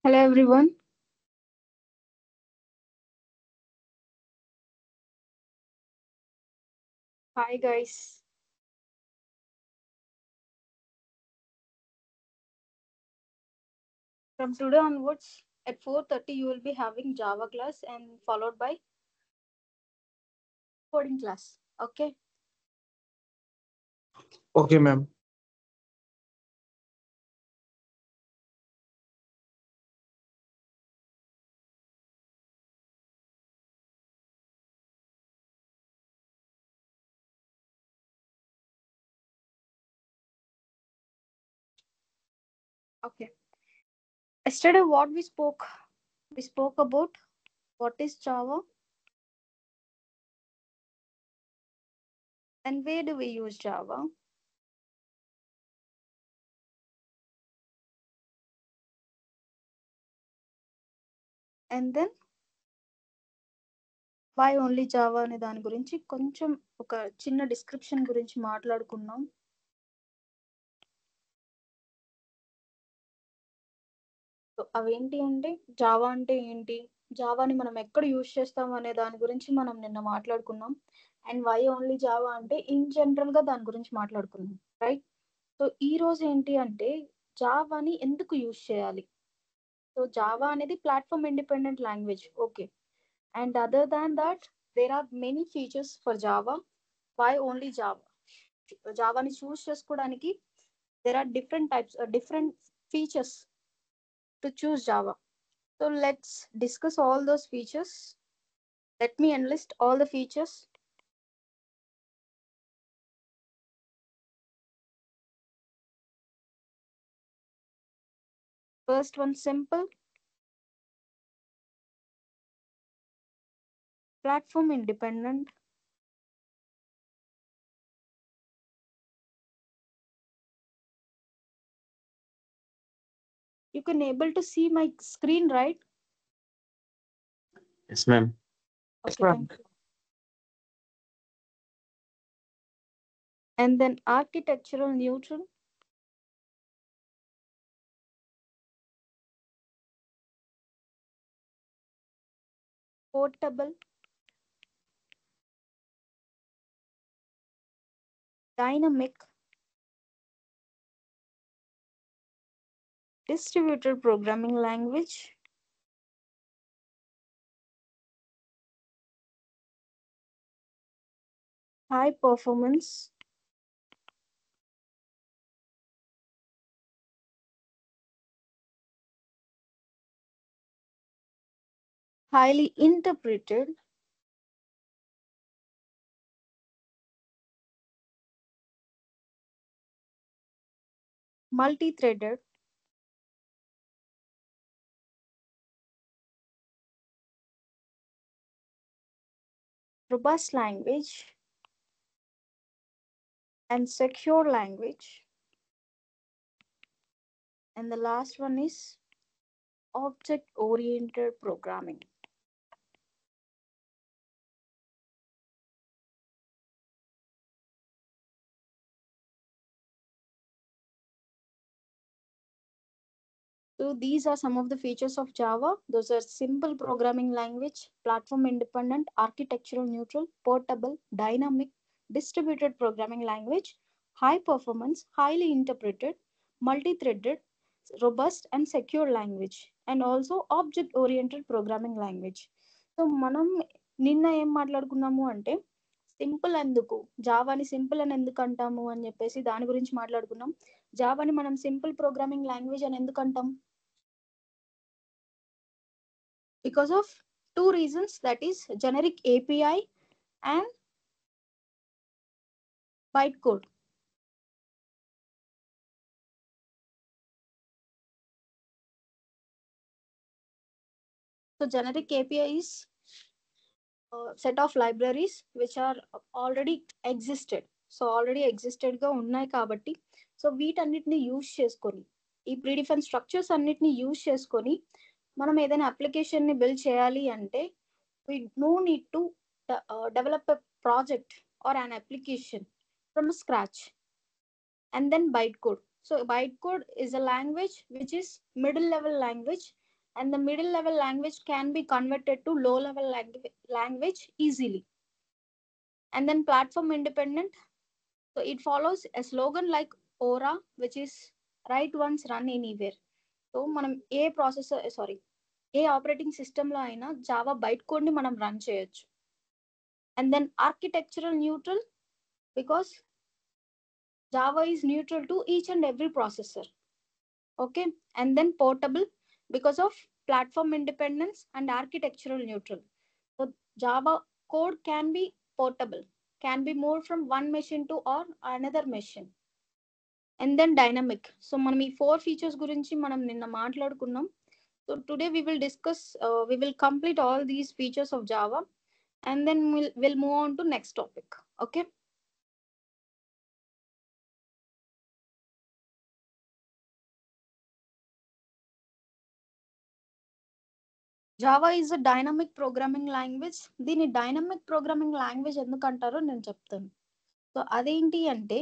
Hello everyone. Hi guys. From today onwards at 4:30 you will be having Java class and followed by coding class. Okay. Okay, ma'am. Okay. Yesterday what we spoke? We spoke about what is Java and where do we use Java, and then why only Java అనే దాని గురించి కొంచెం ఒక చిన్న description గురించి మాట్లాడుకున్నాం. So అవేంటి అంటే జావా అంటే ఏంటి, జావాని మనం ఎక్కడ యూజ్ చేస్తాం అనే దాని గురించి మనం నిన్న మాట్లాడుకున్నాం. అండ్ వై ఓన్లీ జావా అంటే ఇన్ జనరల్ గా దాని గురించి మాట్లాడుకున్నాం, రైట్? సో ఈ రోజు ఏంటి అంటే జావాని ఎందుకు యూజ్ చేయాలి. సో జావా అనేది platform independent language, okay. And other than that there are many features for Java. Why only Java? జావాని చూస్ చేసుకోవడానికి there are different types different features to choose Java. So let's discuss all those features. Let me enlist all the features. First one, simple, platform independent. You can able to see my screen, right? Yes, ma'am. Okay, thank you. And then architectural neutral, portable, dynamic, distributed programming language, high performance, highly interpreted, multi-threaded, robust language, and secure language. And the last one is object oriented programming. So these are some of the features of Java. Those are simple programming language, platform independent, architectural neutral, portable, dynamic, distributed programming language, high performance, highly interpreted, multi-threaded, robust and secure language, and also object oriented programming language. So మనం నిన్న ఏం మాట్లాడుకున్నాము అంటే simple ఎందుకు, జావాని simple అని ఎందుకు అంటాము అని చెప్పేసి దాని గురించి మాట్లాడుకున్నాం. జావాని మనం సింపుల్ ప్రోగ్రామింగ్ లాంగ్వేజ్ అని ఎందుకు అంటాం? Because of two reasons, that is generic API and bytecode. So generic API is a set of libraries which are already existed. So already ఎగ్జిస్టెడ్గా ఉన్నాయి కాబట్టి సో వీటన్నిటిని యూజ్ చేసుకొని ఈ ప్రీడిఫైన్ స్ట్రక్చర్స్ అన్నిటిని యూజ్ చేసుకొని మనం ఏదైనా అప్లికేషన్ని బిల్డ్ చేయాలి అంటే we no need to develop a project or an application from scratch. And then bytecode. So bytecode is a language which is middle level language and the middle level language can be converted to low level language easily. And then platform independent, so it follows a slogan like ORA, which is write once, run anywhere. So మనం ఏ operating సిస్టంలో అయినా Java byte కోడ్ని మనం run చేయొచ్చు. And then architectural neutral, because Java is neutral to each and every processor. Okay, and then portable because of platform independence and architectural neutral. So Java code can be portable, can be moved from one machine to or another machine. And then dynamic. So మనం ఈ 4 features గురించి మనం నిన్న మాట్లాడుకున్నాం. So today we will discuss, we will complete all these features of Java, and then we'll move on to next topic. Okay. Java is a dynamic programming language. దీన్ని dynamic programming language ఎందుకు అంటారో నేను చెప్తాను. So అదేంటి అంటే,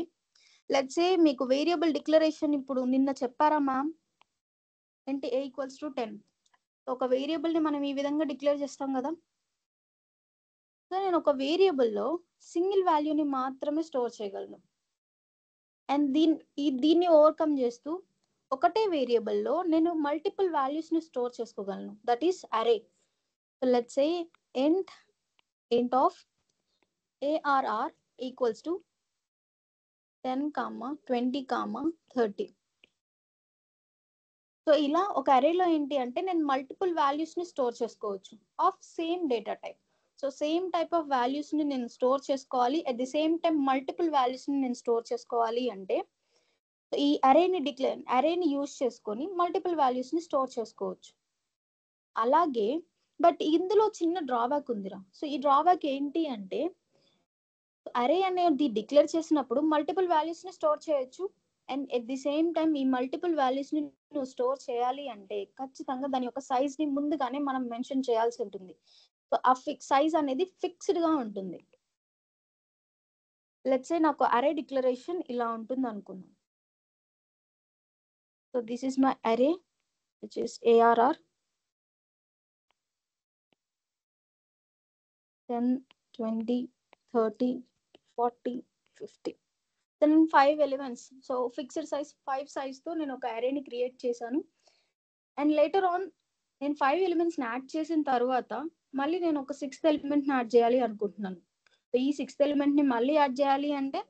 let's say మీకు variable declaration ఇప్పుడు నిన్న చెప్పారా మ్యామ్, అంటే a ఈక్వల్స్ టు 10. సో ఒక వేరియబుల్ని మనం ఈ విధంగా డిక్లేర్ చేస్తాం కదా. సో నేను ఒక వేరియబుల్లో సింగిల్ వాల్యూని మాత్రమే స్టోర్ చేయగలను. అండ్ దీన్ని ఓవర్కమ్ చేస్తూ ఒకటే వేరియబుల్లో నేను మల్టిపుల్ వాల్యూస్ని స్టోర్ చేసుకోగలను. దట్ ఈస్ అరే. So let's say int of ARR equals to 10, 20, 30. So ఇలా ఒక అరేలో ఏంటి అంటే నేను మల్టిపుల్ వాల్యూస్ని స్టోర్ చేసుకోవచ్చు of same data type. So same type of వాల్యూస్ని నేను స్టోర్ చేసుకోవాలి, at the same time multiple వాల్యూస్ని నేను స్టోర్ చేసుకోవాలి అంటే ఈ అరేని యూజ్ చేసుకొని మల్టిపుల్ వాల్యూస్ని స్టోర్ చేసుకోవచ్చు. అలాగే బట్ ఇందులో చిన్న డ్రాబ్యాక్ ఉందిరా. సో ఈ డ్రాబ్యాక్ ఏంటి అంటే, అరే అనేది డిక్లేర్ చేసినప్పుడు మల్టిపుల్ వాల్యూస్ని స్టోర్ చేయొచ్చు, and at the same time ఈ మల్టిపుల్ వాల్యూస్ని నువ్వు స్టోర్ చేయాలి అంటే ఖచ్చితంగా దాని యొక్క సైజ్ని ముందుగానే మనం మెన్షన్ చేయాల్సి ఉంటుంది. సో ఆ సైజ్ అనేది ఫిక్స్డ్గా ఉంటుంది. లెట్స్ సే నాకు అరే డిక్లరేషన్ ఇలా ఉంటుంది అనుకున్నాను. So this is my array, which is ARR 10, 20, 30, 40, 50. Then 5 elements. So fixed size 5 size తో నేను ఒక array ని క్రియేట్ చేశాను. అండ్ లేటర్ ఆన్ నేను 5 ఎలిమెంట్స్ని యాడ్ చేసిన తర్వాత మళ్ళీ నేను ఒక 6th ఎలిమెంట్ని యాడ్ చేయాలి అనుకుంటున్నాను. సో ఈ 6th ఎలిమెంట్ని మళ్ళీ యాడ్ చేయాలి అంటే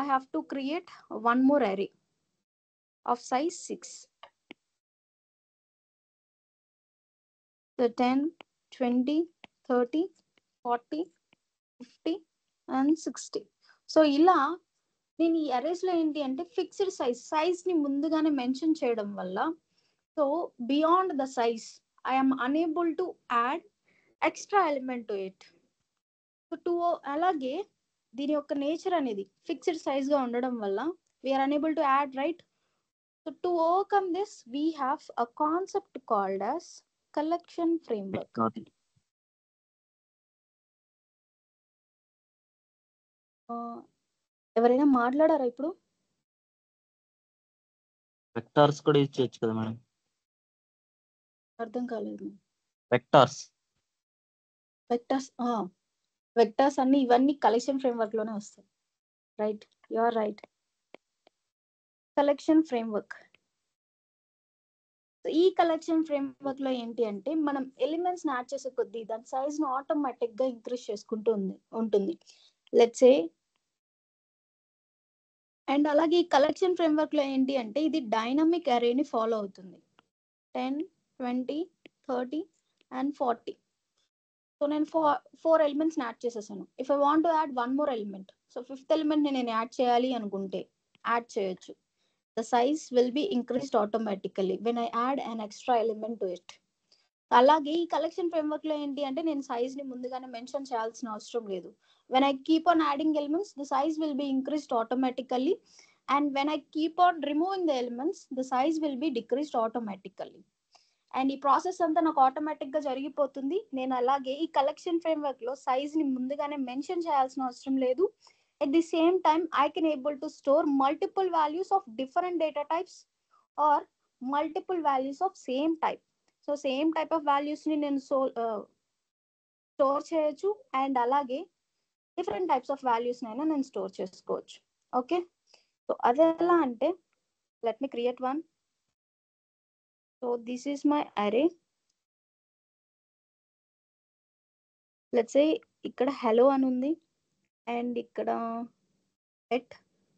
I have to create one more array of size 6. So 10, 20, 30, 40, 50 and 60. So ఇలా నేను ఈ అరేస్లో ఏంటి అంటే ఫిక్స్డ్ సైజ్ని ముందుగానే మెన్షన్ చేయడం వల్ల, so beyond the size I'm unable to add extra element to it. So అలాగే దీని యొక్క నేచర్ అనేది ఫిక్స్డ్ సైజ్గా ఉండడం వల్ల we are unable to add, right? So to overcome this we have a concept called as collection framework. ఎవరైనా మాట్లాడారా ఇప్పుడు? వెక్టార్స్ కూడా యూజ్ చేయొచ్చు కదా మేడం? అర్థం కాలేదు. వెక్టార్స్ అన్ని ఇవన్నీ కలెక్షన్ ఫ్రేమ్వర్క్ లోనే వస్తాయి, right? You are right. Collection framework. ఈ కలెక్షన్ ఫ్రేమ్వర్క్ లో ఏంటి అంటే మనం ఎలిమెంట్స్ యాడ్ చేసే కొద్దీ దాని సైజ్ ను ఆటోమేటిక్ గా ఇంక్రీజ్ చేసుకుంటూ ఉంటుంది. లెట్స్ సే, అండ్ అలాగే ఈ కలెక్షన్ ఫ్రేమ్వర్క్ లో ఏంటి అంటే ఇది డైనమిక్ అరేని ఫాలో అవుతుంది. 10, 20, 30 and 40. సో నేను 4 ఎలిమెంట్స్ యాడ్ చేసేసాను. If I want to add one more element, so 5th element నేను యాడ్ చేయాలి అనుకుంటే యాడ్ చేయొచ్చు. The size will be increased automatically when I add an extra element to it. అలాగే ఈ collection framework లో ఏంటి అంటే నేను సైజ్ ని ముందుగానే మెన్షన్ చేయాల్సిన అవసరం లేదు. when I keep on adding elements, the size will be increased automatically, and when I keep on removing the elements, the size will be decreased automatically. And ఈ ప్రాసెస్ అంతా నాకు ఆటోమేటిక్ గా జరిగిపోతుంది. నేను అలాగే ఈ కలెక్షన్ ఫ్రేమ్వర్క్ లో size ని ముందుగానే మెన్షన్ చేయాల్సిన అవసరం లేదు. At the same time, I can able to store multiple values of different data types or multiple values of same type. So same type of వాల్యూస్ని నేను స్టోర్ చేయొచ్చు, అండ్ అలాగే డిఫరెంట్ టైప్స్ ఆఫ్ వాల్యూస్ని అయినా నేను స్టోర్ చేసుకోవచ్చు. Okay, so అది ఎలా అంటే let me create one. So this is my array. Let's say ఇక్కడ హలో అని ఉంది, అండ్ ఇక్కడ at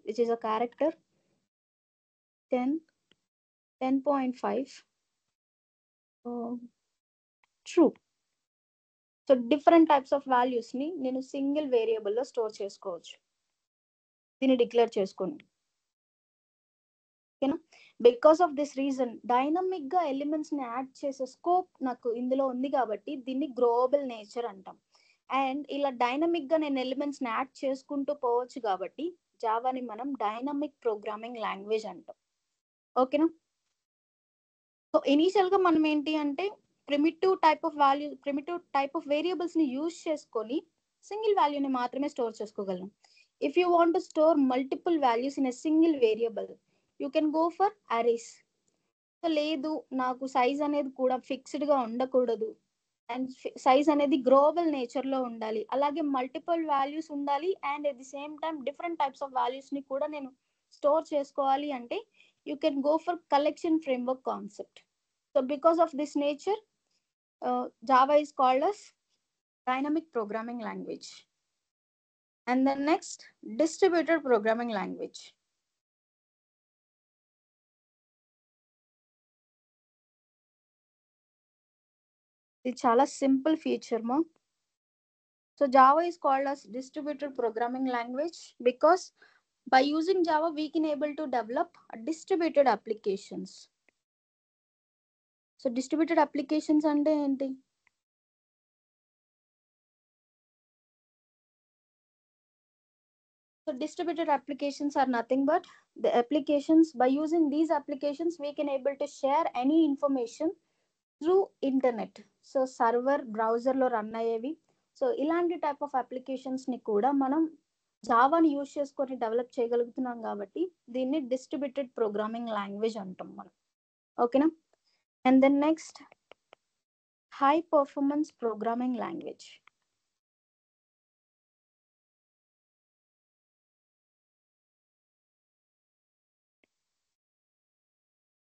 which is a character 10, 10.5 true. So different types of వాల్యూస్ని నేను సింగిల్ వేరియబుల్లో స్టోర్ చేసుకోవచ్చు దీన్ని డిక్లేర్ చేసుకొని. ఓకేనా, బికాస్ ఆఫ్ దిస్ రీజన్ డైనమిక్గా ఎలిమెంట్స్ని యాడ్ చేసే స్కోప్ నాకు ఇందులో ఉంది కాబట్టి దీన్ని గ్లోబల్ నేచర్ అంటాం. అండ్ ఇలా డైనమిక్గా నేను ఎలిమెంట్స్ని యాడ్ చేసుకుంటూ పోవచ్చు కాబట్టి జావాని మనం డైనమిక్ ప్రోగ్రామింగ్ లాంగ్వేజ్ అంటాం. ఓకేనా, సో ఇనీషియల్గా మనం ఏంటి అంటే ప్రిమిటివ్ టైప్ ఆఫ్ వేరియబుల్స్ని యూజ్ చేసుకొని సింగిల్ వాల్యూని మాత్రమే స్టోర్ చేసుకోగలం. If you want to store multiple values in a single variable you can go for arrays. So లేదు, నాకు సైజ్ అనేది కూడా ఫిక్స్డ్గా ఉండకూడదు, అండ్ సైజ్ అనేది గ్లోబల్ నేచర్లో ఉండాలి, అలాగే మల్టిపుల్ వాల్యూస్ ఉండాలి, and at the same time different types of వాల్యూస్ని కూడా నేను స్టోర్ చేసుకోవాలి అంటే you can go for collection framework concept. So because of this nature, Java is called as dynamic programming language. And then next, distributed programming language. It's chala simple feature mo. So Java is called as distributed programming language because by using Java we can able to develop distributed applications. So distributed applications ante enti? So distributed applications are nothing but the applications. By using these applications we can able to share any information through internet. So server browser lo run అయ్యేవి. So ఇలాంటి type of applications ని కూడా మనం జావాని use చేసుకొని develop చేయగలుగుతున్నాం కాబట్టి దీన్ని distributed programming language అంటాం మనం. ఓకేనా, and then next high performance programming language.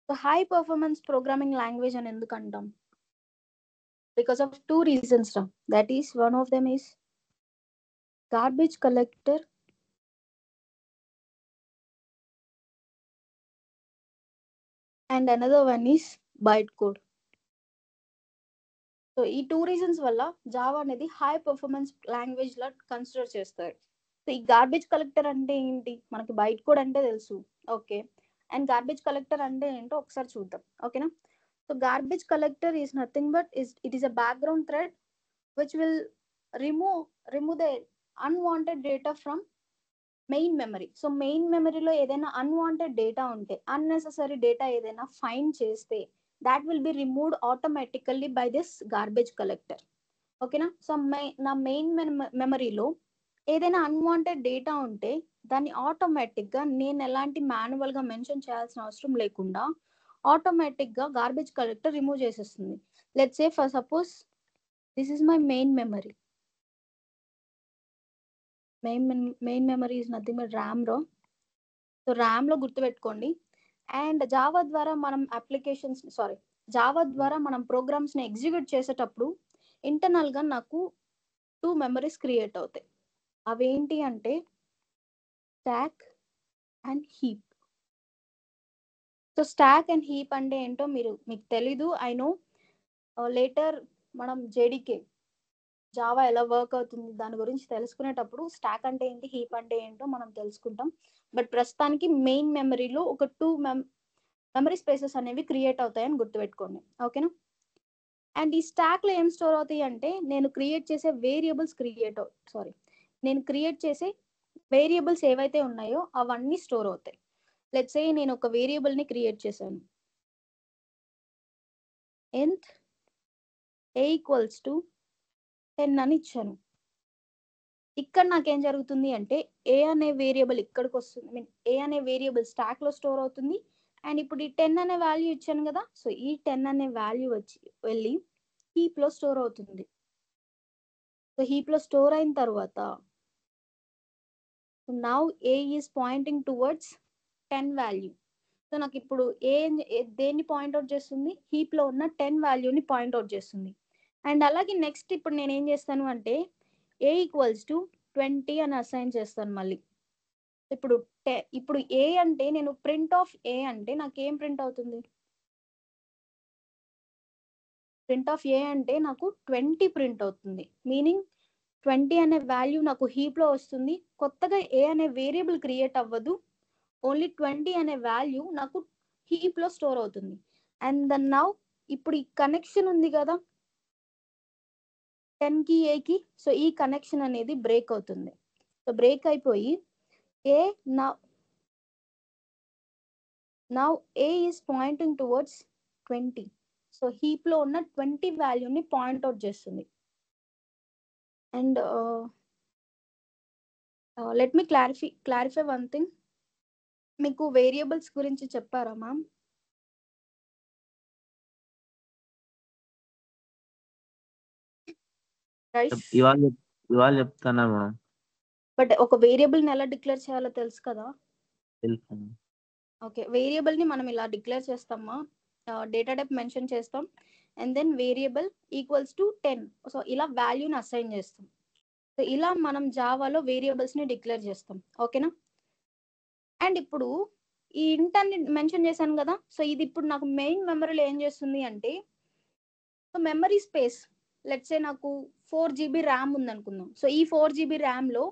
So high performance programming language అని ఎందుకు అంటాం? Because of two reasons. That is, one of them is garbage collector and another one is bytecode. So ఈ two reasons వల్ల Java అనేది high performance language లా consider చేస్తారు. So ఈ garbage collector అంటే ఏంటి? మనకి బైట్ కోడ్ అంటే తెలుసు. ఓకే, అండ్ గార్బేజ్ కలెక్టర్ అంటే ఏంటో ఒకసారి చూద్దాం. ఓకేనా, so garbage collector is nothing but it is a background thread which will remove the unwanted data from main memory. So main మెమరీలో ఏదైనా అన్వాంటెడ్ డేటా ఉంటే, అన్నెసెసరీ డేటా ఏదైనా ఫైండ్ చేస్తే that will be removed automatically by this garbage collector. ఓకేనా, so నా main మెమరీలో ఏదైనా unwanted data ఉంటే దాన్ని ఆటోమేటిక్గా నేను ఎలాంటి మాన్యువల్గా మెన్షన్ చేయాల్సిన అవసరం లేకుండా ఆటోమేటిక్గా గార్బేజ్ కలెక్టర్ రిమూవ్ చేసేస్తుంది. Let's say for suppose this is my main memory. Main memory is nothing but RAM రో. సో ర్యామ్లో గుర్తుపెట్టుకోండి. అండ్ జావా ద్వారా మనం జావా ద్వారా మనం ప్రోగ్రామ్స్ని ఎగ్జిక్యూట్ చేసేటప్పుడు ఇంటర్నల్గా నాకు 2 మెమరీస్ క్రియేట్ అవుతాయి. అవేంటి అంటే stock and heap. So stock and heap అంటే ఏంటో మీకు తెలీదు, ఐ నో. లేటర్ మనం జేడీకే జావా ఎలా వర్క్ అవుతుంది దాని గురించి తెలుసుకునేటప్పుడు స్టాక్ అంటే ఏంటి, హీప్ అంటే ఏంటో మనం తెలుసుకుంటాం. బట్ ప్రస్తుతానికి మెయిన్ మెమరీలో ఒక 2 మెమరీ స్పేసెస్ అనేవి క్రియేట్ అవుతాయని గుర్తుపెట్టుకోండి. ఓకేనా, అండ్ ఈ స్టాక్లో ఏం స్టోర్ అవుతాయి అంటే నేను క్రియేట్ చేసే వేరియబుల్స్ ఏవైతే ఉన్నాయో అవన్నీ స్టోర్ అవుతాయి. లెట్స్ సే నేను ఒక వేరియబుల్ని క్రియేట్ చేశాను, ఎంత a ఈక్వల్స్ టు 10 అని ఇచ్చాను. ఇక్కడ నాకేం జరుగుతుంది అంటే ఏ అనే వేరియబుల్ ఇక్కడికి వస్తుంది, ఏ అనే వేరియబుల్ స్టాక్ లో స్టోర్ అవుతుంది, అండ్ ఇప్పుడు ఈ 10 అనే వాల్యూ ఇచ్చాను కదా, సో ఈ 10 అనే వాల్యూ వెళ్ళి హీప్ లో స్టోర్ అవుతుంది. సో హీప్ లో స్టోర్ అయిన తర్వాత now A is pointing towards 10 value. So నాకు ఇప్పుడు దేన్ని పాయింట్అవుట్ చేస్తుంది, హీప్ లో ఉన్న 10 వాల్యూని పాయింట్అవుట్ చేస్తుంది. అండ్ అలాగే నెక్స్ట్ ఇప్పుడు నేను ఏం చేస్తాను అంటే ఏ ఈక్వల్స్ టు 20 అని అసైన్ చేస్తాను మళ్ళీ. ఇప్పుడు ఏ అంటే నేను ప్రింట్ ఆఫ్ ఏ అంటే నాకు ఏం ప్రింట్ అవుతుంది, ప్రింట్ ఆఫ్ ఏ అంటే నాకు 20 ప్రింట్ అవుతుంది. మీనింగ్ 20 అనే వాల్యూ నాకు హీప్ లో వస్తుంది. కొత్తగా ఏ అనే వేరియబుల్ క్రియేట్ అవ్వదు, ఓన్లీ 20 అనే వాల్యూ నాకు హీప్ లో స్టోర్ అవుతుంది. అండ్ దెన్ నౌ ఇప్పుడు ఈ కనెక్షన్ ఉంది కదా 10 కి ఏ కి, సో ఈ కనెక్షన్ అనేది బ్రేక్ అవుతుంది. సో బ్రేక్ అయిపోయి A now A is pointing towards 20. So heap లో ఉన్న 20 వాల్యూని పాయింట్అవుట్ చేస్తుంది. And let me clarify one thing. మీకు వేరియబుల్స్ గురించి చెప్పారా మ్యామ్? ఇవాళ చెప్తాను మేడం. బట్ ఒక వేరియబుల్ ని ఎలా డిక్లేర్ చేయాలో తెలుసు కదా? తెలుసు. ఓకే, వేరియబుల్ ని మనం ఇలా డిక్లేర్ చేస్తామా, డేటా టైప్ మెన్షన్ చేస్తాం and then variable equals to 10. So ఇలా వాల్యూని అసైన్ చేస్తాం. సో ఇలా మనం జావాలో వేరియబుల్స్ ని డిక్లేర్ చేస్తాం. ఓకేనా? అండ్ ఇప్పుడు ఈ ఇంట్ అని మెన్షన్ చేశాను కదా, సో ఇది ఇప్పుడు నాకు మెయిన్ మెమరీలో ఏం చేస్తుంది అంటే, so memory space let's say నాకు 4 GB ర్యామ్ ఉంది అనుకుందాం. సో ఈ 4 GB ర్యామ్ లో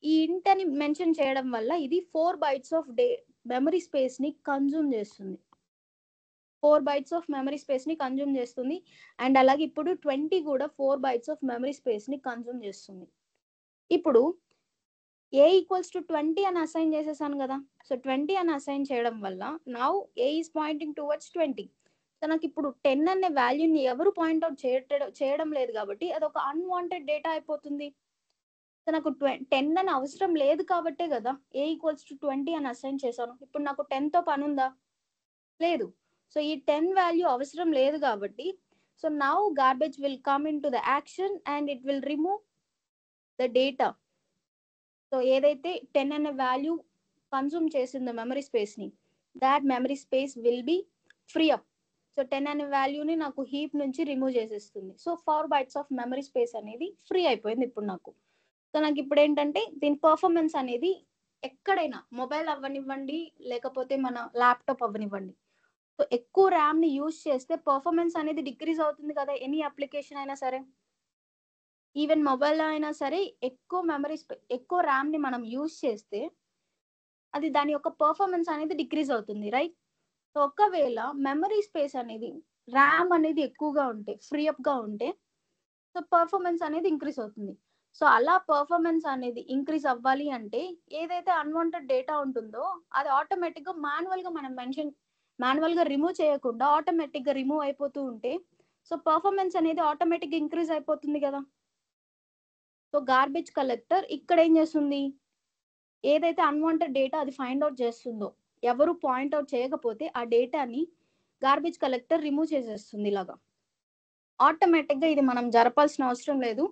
ఈ ఇంట్ అని మెన్షన్ చేయడం వల్ల ఇది 4 బైట్స్ ఆఫ్ మెమరీ స్పేస్ ని కన్జ్యూమ్ చేస్తుంది. 4 బైట్స్ ఆఫ్ మెమరీ స్పేస్ ని కన్జ్యూమ్ చేస్తుంది. అండ్ అలాగే ఇప్పుడు 20 కూడా 4 బైట్స్ ఆఫ్ మెమరీ స్పేస్ ని కన్జ్యూమ్ చేస్తుంది. ఇప్పుడు ఏ ఈక్వల్స్ టు 20 అని అసైన్ చేసేసాను కదా, సో 20 అని అసైన్ చేయడం వల్ల now A is pointing towards 20. So నాకు ఇప్పుడు 10 అనే వాల్యూని ఎవరు పాయింట్అవుట్ చేయడం లేదు కాబట్టి అది ఒక అన్వాంటెడ్ డేటా అయిపోతుంది. సో నాకు 10 అని అవసరం లేదు కాబట్టే కదా ఏ ఈక్వల్స్ టు 20 అని అసైన్ చేశాను. ఇప్పుడు నాకు 10 తో పని ఉందా? లేదు. సో ఈ 10 వాల్యూ అవసరం లేదు కాబట్టి so now garbage will come in to the action and it will remove the data. So ఏదైతే 10 అనే వాల్యూ కన్జ్యూమ్ చేసిందో మెమరీ స్పేస్ ని, that memory space will be free up. So 10 అనే వాల్యూని నాకు హీప్ నుంచి రిమూవ్ చేసేస్తుంది. So 4 bytes of memory space అనేది ఫ్రీ అయిపోయింది ఇప్పుడు నాకు. సో నాకు ఇప్పుడు ఏంటంటే దీని పర్ఫార్మెన్స్ అనేది ఎక్కడైనా మొబైల్ అవ్వనివ్వండి లేకపోతే మన ల్యాప్టాప్ అవ్వనివ్వండి, సో ఎక్కువ ర్యామ్ ని యూజ్ చేస్తే పర్ఫార్మెన్స్ అనేది డిక్రీజ్ అవుతుంది కదా, ఎనీ అప్లికేషన్ అయినా సరే, ఈవెన్ మొబైల్ అయినా సరే ఎక్కువ ర్యామ్ ని మనం యూజ్ చేస్తే అది దాని యొక్క పర్ఫార్మెన్స్ అనేది డిక్రీజ్ అవుతుంది, రైట్? సో ఒకవేళ మెమరీ స్పేస్ అనేది ర్యామ్ అనేది ఎక్కువగా ఉంటే, ఫ్రీ అప్ గా ఉంటే, సో పర్ఫార్మెన్స్ అనేది ఇంక్రీజ్ అవుతుంది. సో అలా పర్ఫార్మెన్స్ అనేది ఇంక్రీజ్ అవ్వాలి అంటే ఏదైతే అన్వాంటెడ్ డేటా ఉంటుందో అది ఆటోమేటిక్ గా మాన్యువల్ గా రిమూవ్ చేయకుండా ఆటోమేటిక్ గా రిమూవ్ అయిపోతూ ఉంటే సో పర్ఫార్మెన్స్ అనేది ఆటోమేటిక్ గా ఇంక్రీజ్ అయిపోతుంది కదా. సో గార్బేజ్ కలెక్టర్ ఇక్కడ ఏం చేస్తుంది, ఏదైతే అన్వాంటెడ్ డేటా అది ఫైండ్ అవుట్ చేస్తుందో, ఎవరు పాయింట్అవుట్ చేయకపోతే ఆ డేటాని గార్బేజ్ కలెక్టర్ రిమూవ్ చేసేస్తుంది. ఇలాగా ఆటోమేటిక్ గా ఇది మనం జరపాల్సిన అవసరం లేదు,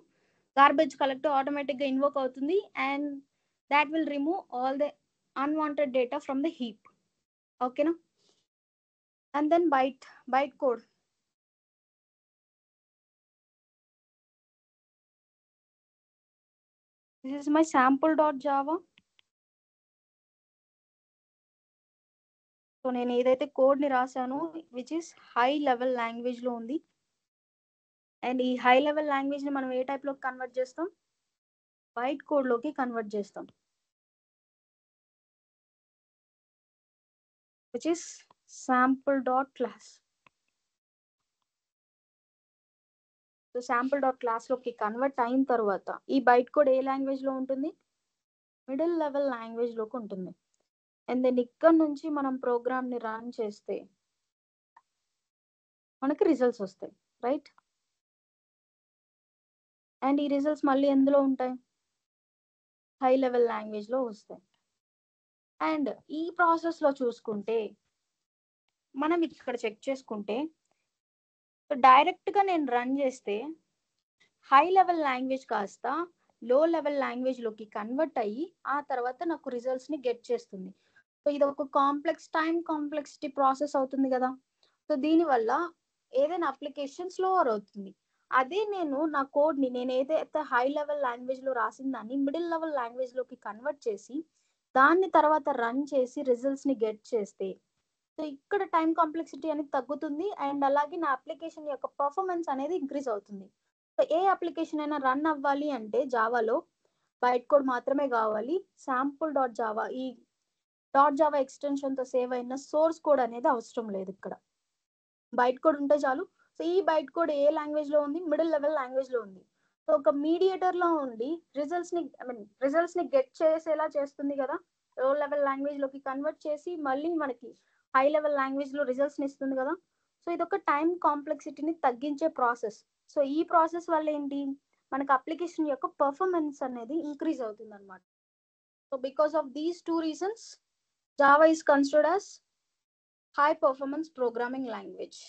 గార్బేజ్ కలెక్టర్ ఆటోమేటిక్ గా ఇన్వోక్ అవుతుంది and that will remove all the unwanted data from the heap. ఓకేనా? And then byte code. This is my sample.java. So నేను ఏదైతే కోడ్ ని రాశానో which is high level language లో ఉంది. అండ్ ఈ హై లెవెల్ లాంగ్వేజ్ ని మనం ఏ టైప్ లో కన్వర్ట్ చేస్తాం, బైట్ కోడ్ లోకి కన్వర్ట్ చేస్తాం, which is sample.class. So sample.class లోకి కన్వర్ట్ అయిన తర్వాత ఈ బైట్ కోడ్ ఏ లాంగ్వేజ్ లో ఉంటుంది, మిడిల్ లెవెల్ లాంగ్వేజ్ లోకి ఉంటుంది. అండ్ దెన్ ఇక్కడ నుంచి మనం ప్రోగ్రామ్ ని రన్ చేస్తే మనకి రిజల్ట్స్ వస్తాయి, రైట్? అండ్ ఈ రిజల్ట్స్ మళ్ళీ ఎందులో ఉంటాయి, హై లెవెల్ లాంగ్వేజ్ లో వస్తాయి. అండ్ ఈ ప్రాసెస్ లో చూసుకుంటే మనం ఇక్కడ చెక్ చేసుకుంటే డైరెక్ట్‌గా నేను రన్ చేస్తే హై లెవెల్ లాంగ్వేజ్ కాస్త లో లెవెల్ లాంగ్వేజ్‌లోకి కన్వర్ట్ అయ్యి, ఆ తర్వాత నాకు రిజల్ట్స్‌ని గెట్ చేస్తుంది. సో, ఇదొక కాంప్లెక్సిటీ ప్రాసెస్ అవుతుంది గదా! సో, దీనివల్ల ఏదైనా అప్లికేషన్ స్లోవర్ అవుతుంది. అదే నేను నా కోడ్‌ని నేనేదైతే హై లెవెల్ లాంగ్వేజ్‌లో రాసిన దాన్ని మిడిల్ లెవెల్ లాంగ్వేజ్‌లోకి కన్వర్ట్ చేసి, దాన్ని తర్వాత రన్ చేసి రిజల్ట్స్‌ని గెట్ చేస్తే, సో, ఇక్కడ టైమ్ కాంప్లెక్సిటీ అనేది తగ్గుతుంది. అండ్ అలాగే నా అప్లికేషన్ యొక్క పెర్ఫార్మన్స్ అనేది ఇంక్రీజ్ అవుతుంది. సో, ఏ అప్లికేషన్ అయినా రన్ అవ్వాలి అంటే జావాలో బైట్ కోడ్ మాత్రమే గావాలి. శాంపుల్ డాట్ జావా ఈ డాట్ జావా ఎక్స్‌టెన్షన్‌తో సేవ్ అయిన సోర్స్ కోడ్ అనేది అవసరం లేదిక్కడ. బైట్ కోడ్ ఉంటే చాలు. సో, ఈ బైట్ కోడ్ ఏ లాంగ్వేజ్‌లో ఉంది? మిడిల్ లెవెల్ లాంగ్వేజ్‌లో ఉంది. సో, ఒక మీడియేటర్‌లో ఉండి రిజల్ట్స్‌ని గెట్ చేసేలా చేస్తుంది గదా! లో లెవెల్ లాంగ్వేజ్‌లోకి కన్వర్ట్ చేసి మళ్ళీ మనకి హై లెవెల్ లాంగ్వేజ్‌లో రిజల్ట్స్‌ని ఇస్తుంది గదా! సో, ఇదొక టైమ్ కాంప్లెక్సిటీని తగ్గించే ప్రాసెస్. సో, ఈ ప్రాసెస్ వల్ల ఏంటి? మనకు అప్లికేషన్ యొక్క పెర్ఫార్మన్స్ అనేది ఇంక్రీజ్ అవుతుందన్నమాట. So, because of these 2 reasons Java is considered as high performance programming language.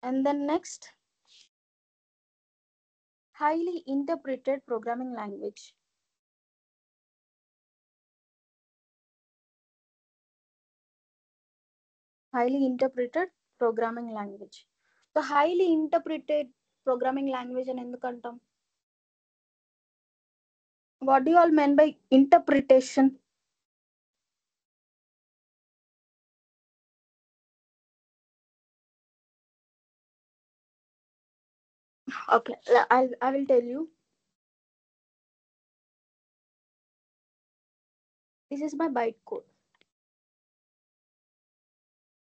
And then next, highly interpreted programming language. Highly interpreted programming language. So highly interpreted programming language అని ఎందుకు అంటాం? What do you all mean by interpretation? Okay, I will tell you. This is my bytecode.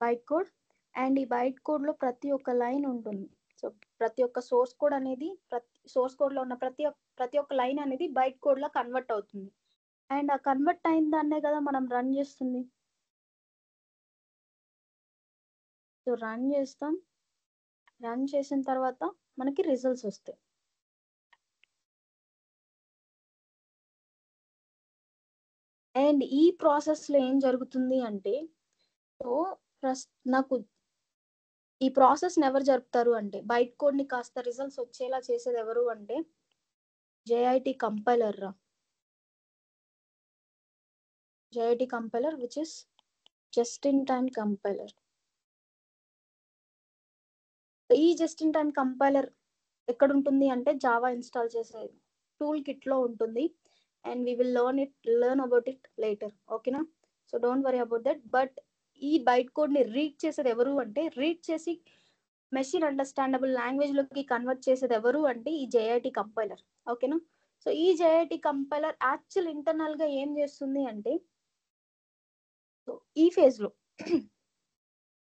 Bytecode. And ఈ byte కోడ్లో ప్రతి ఒక్క line ఉంటుంది. So ప్రతి ఒక్క సోర్స్ కోడ్ అనేది సోర్స్ కోడ్లో ఉన్న ప్రతి ఒక్క లైన్ అనేది బైట్ కోడ్లో కన్వర్ట్ అవుతుంది. అండ్ ఆ కన్వర్ట్ అయిన దాన్నే కదా మనం రన్ చేస్తుంది. సో రన్ చేస్తాం. రన్ చేసిన తర్వాత మనకి రిజల్ట్స్ వస్తాయి. అండ్ ఈ ప్రాసెస్లో ఏం జరుగుతుంది అంటే, సో నాకు ఈ ప్రాసెస్ని ఎవరు జరుపుతారు అంటే, బైట్ కోడ్ని కాస్త రిజల్ట్స్ వచ్చేలా చేసేది ఎవరు అంటే జేఐటీ కంపైలర్ రా. JIT compiler which is just in time compiler. ఈ జస్ట్ ఇన్ టైమ్ కంపైలర్ ఎక్కడ ఉంటుంది అంటే జావా ఇన్స్టాల్ చేసే టూల్ కిట్లో ఉంటుంది. And we will learn about it later. ఓకేనా? So don't worry about that. But ఈ బైట్ కోడ్ని రీడ్ చేసేది ఎవరు అంటే, రీడ్ చేసి మెషిన్ అండర్స్టాండబుల్ లాంగ్వేజ్లోకి కన్వర్ట్ చేసేది ఎవరు అంటే ఈ జేఐటీ కంపైలర్. ఓకేనా? సో ఈ జేఐటీ కంపైలర్ యాక్చువల్ ఇంటర్నల్గా ఏం చేస్తుంది అంటే, సో ఈ ఫేజ్లో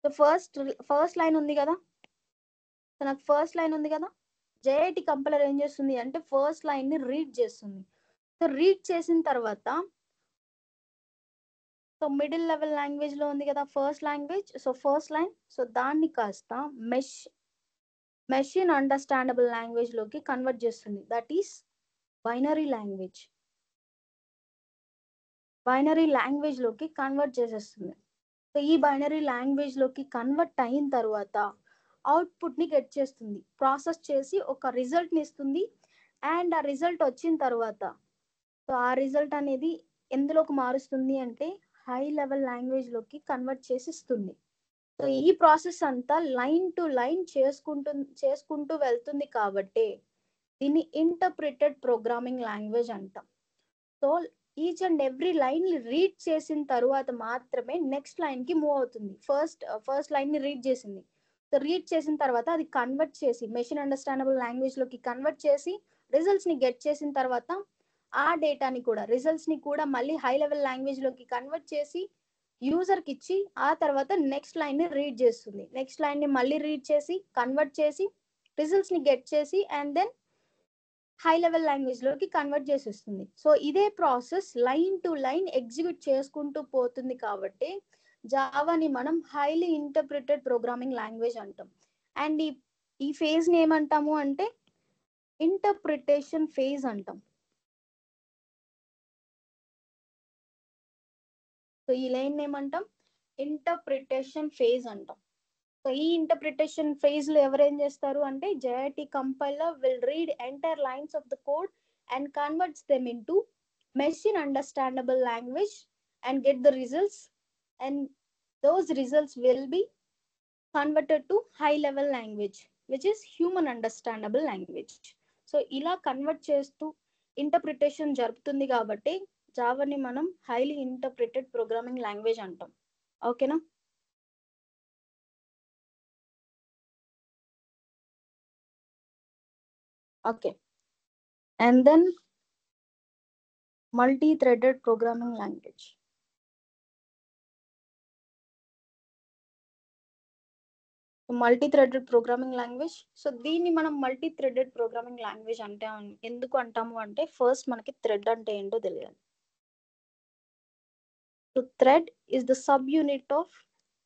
సో ఫస్ట్ లైన్ ఉంది కదా, సో నాకు ఫస్ట్ లైన్ ఉంది కదా, జేఐటీ కంపైలర్ ఏం చేస్తుంది అంటే ఫస్ట్ లైన్ని రీడ్ చేస్తుంది. సో రీడ్ చేసిన తర్వాత, సో మిడిల్ లెవెల్ లాంగ్వేజ్లో ఉంది కదా first language, so first line, so దాన్ని కాస్త మెషిన్ అండర్స్టాండబుల్ లాంగ్వేజ్లోకి కన్వర్ట్ చేస్తుంది. దట్ ఈస్ బైనరీ లాంగ్వేజ్లోకి కన్వర్ట్ చేసేస్తుంది. సో ఈ బైనరీ లాంగ్వేజ్లోకి కన్వర్ట్ అయిన తర్వాత అవుట్పుట్ని గెట్ చేస్తుంది. ప్రాసెస్ చేసి ఒక రిజల్ట్ని ఇస్తుంది. అండ్ ఆ రిజల్ట్ వచ్చిన తర్వాత, సో ఆ రిజల్ట్ అనేది ఎందులోకి మారుస్తుంది అంటే హై లెవెల్ లాంగ్వేజ్లోకి కన్వర్ట్ చేసి ఇస్తుంది. సో ఈ ప్రాసెస్ అంతా లైన్ టు లైన్ చేసుకుంటూ వెళ్తుంది కాబట్టి దీన్ని ఇంటర్ప్రిటెడ్ ప్రోగ్రామింగ్ లాంగ్వేజ్ అంటాం. So each and every line read చేసిన తర్వాత మాత్రమే నెక్స్ట్ లైన్కి మూవ్ అవుతుంది. ఫస్ట్ లైన్ని రీడ్ చేసింది. సో రీడ్ చేసిన తర్వాత అది కన్వర్ట్ చేసి మెషిన్ అండర్స్టాండబుల్ లాంగ్వేజ్లోకి కన్వర్ట్ చేసి రిజల్ట్స్ని గెట్ చేసిన తర్వాత ఆ డేటాని కూడా రిజల్ట్స్ని కూడా మళ్ళీ హై లెవెల్ లాంగ్వేజ్లోకి కన్వర్ట్ చేసి యూజర్కి ఇచ్చి ఆ తర్వాత నెక్స్ట్ లైన్ని రీడ్ చేస్తుంది. నెక్స్ట్ లైన్ని మళ్ళీ రీడ్ చేసి కన్వర్ట్ చేసి రిజల్ట్స్ని గెట్ చేసి అండ్ దెన్ హై లెవెల్ లాంగ్వేజ్లోకి కన్వర్ట్ చేసేస్తుంది. సో ఇదే process line to line execute చేసుకుంటూ పోతుంది కాబట్టి జావాని మనం హైలీ ఇంటర్ప్రిటెడ్ ప్రోగ్రామింగ్ లాంగ్వేజ్ అంటాం. అండ్ ఈ ఫేజ్ని ఏమంటాము అంటే ఇంటర్ప్రిటేషన్ ఫేజ్ అంటాం. సో ఈ లైన్ ఏమంటాం, ఇంటర్ప్రిటేషన్ ఫేజ్ అంటాం. సో ఈ ఇంటర్ప్రిటేషన్ ఫేజ్ లో ఎవరు ఏం చేస్తారు అంటే, JIT compiler will read entire lines of the code and converts them into machine understandable language and get the results, and those results will be converted to high level language which is human understandable language. So ఇలా convert చేస్తూ interpretation జరుపుతుంది కాబట్టి జావాని మనం highly interpreted programming language అంటాం. ఓకేనా? Okay. And then multi-threaded programming language. Multi threaded programming language. So దీన్ని మనం మల్టీ-థ్రెడెడ్ ప్రోగ్రామింగ్ లాంగ్వేజ్ అంటే ఎందుకు అంటాము అంటే, ఫస్ట్ మనకి థ్రెడ్ అంటే ఏంటో తెలియాలి. So thread is the sub unit of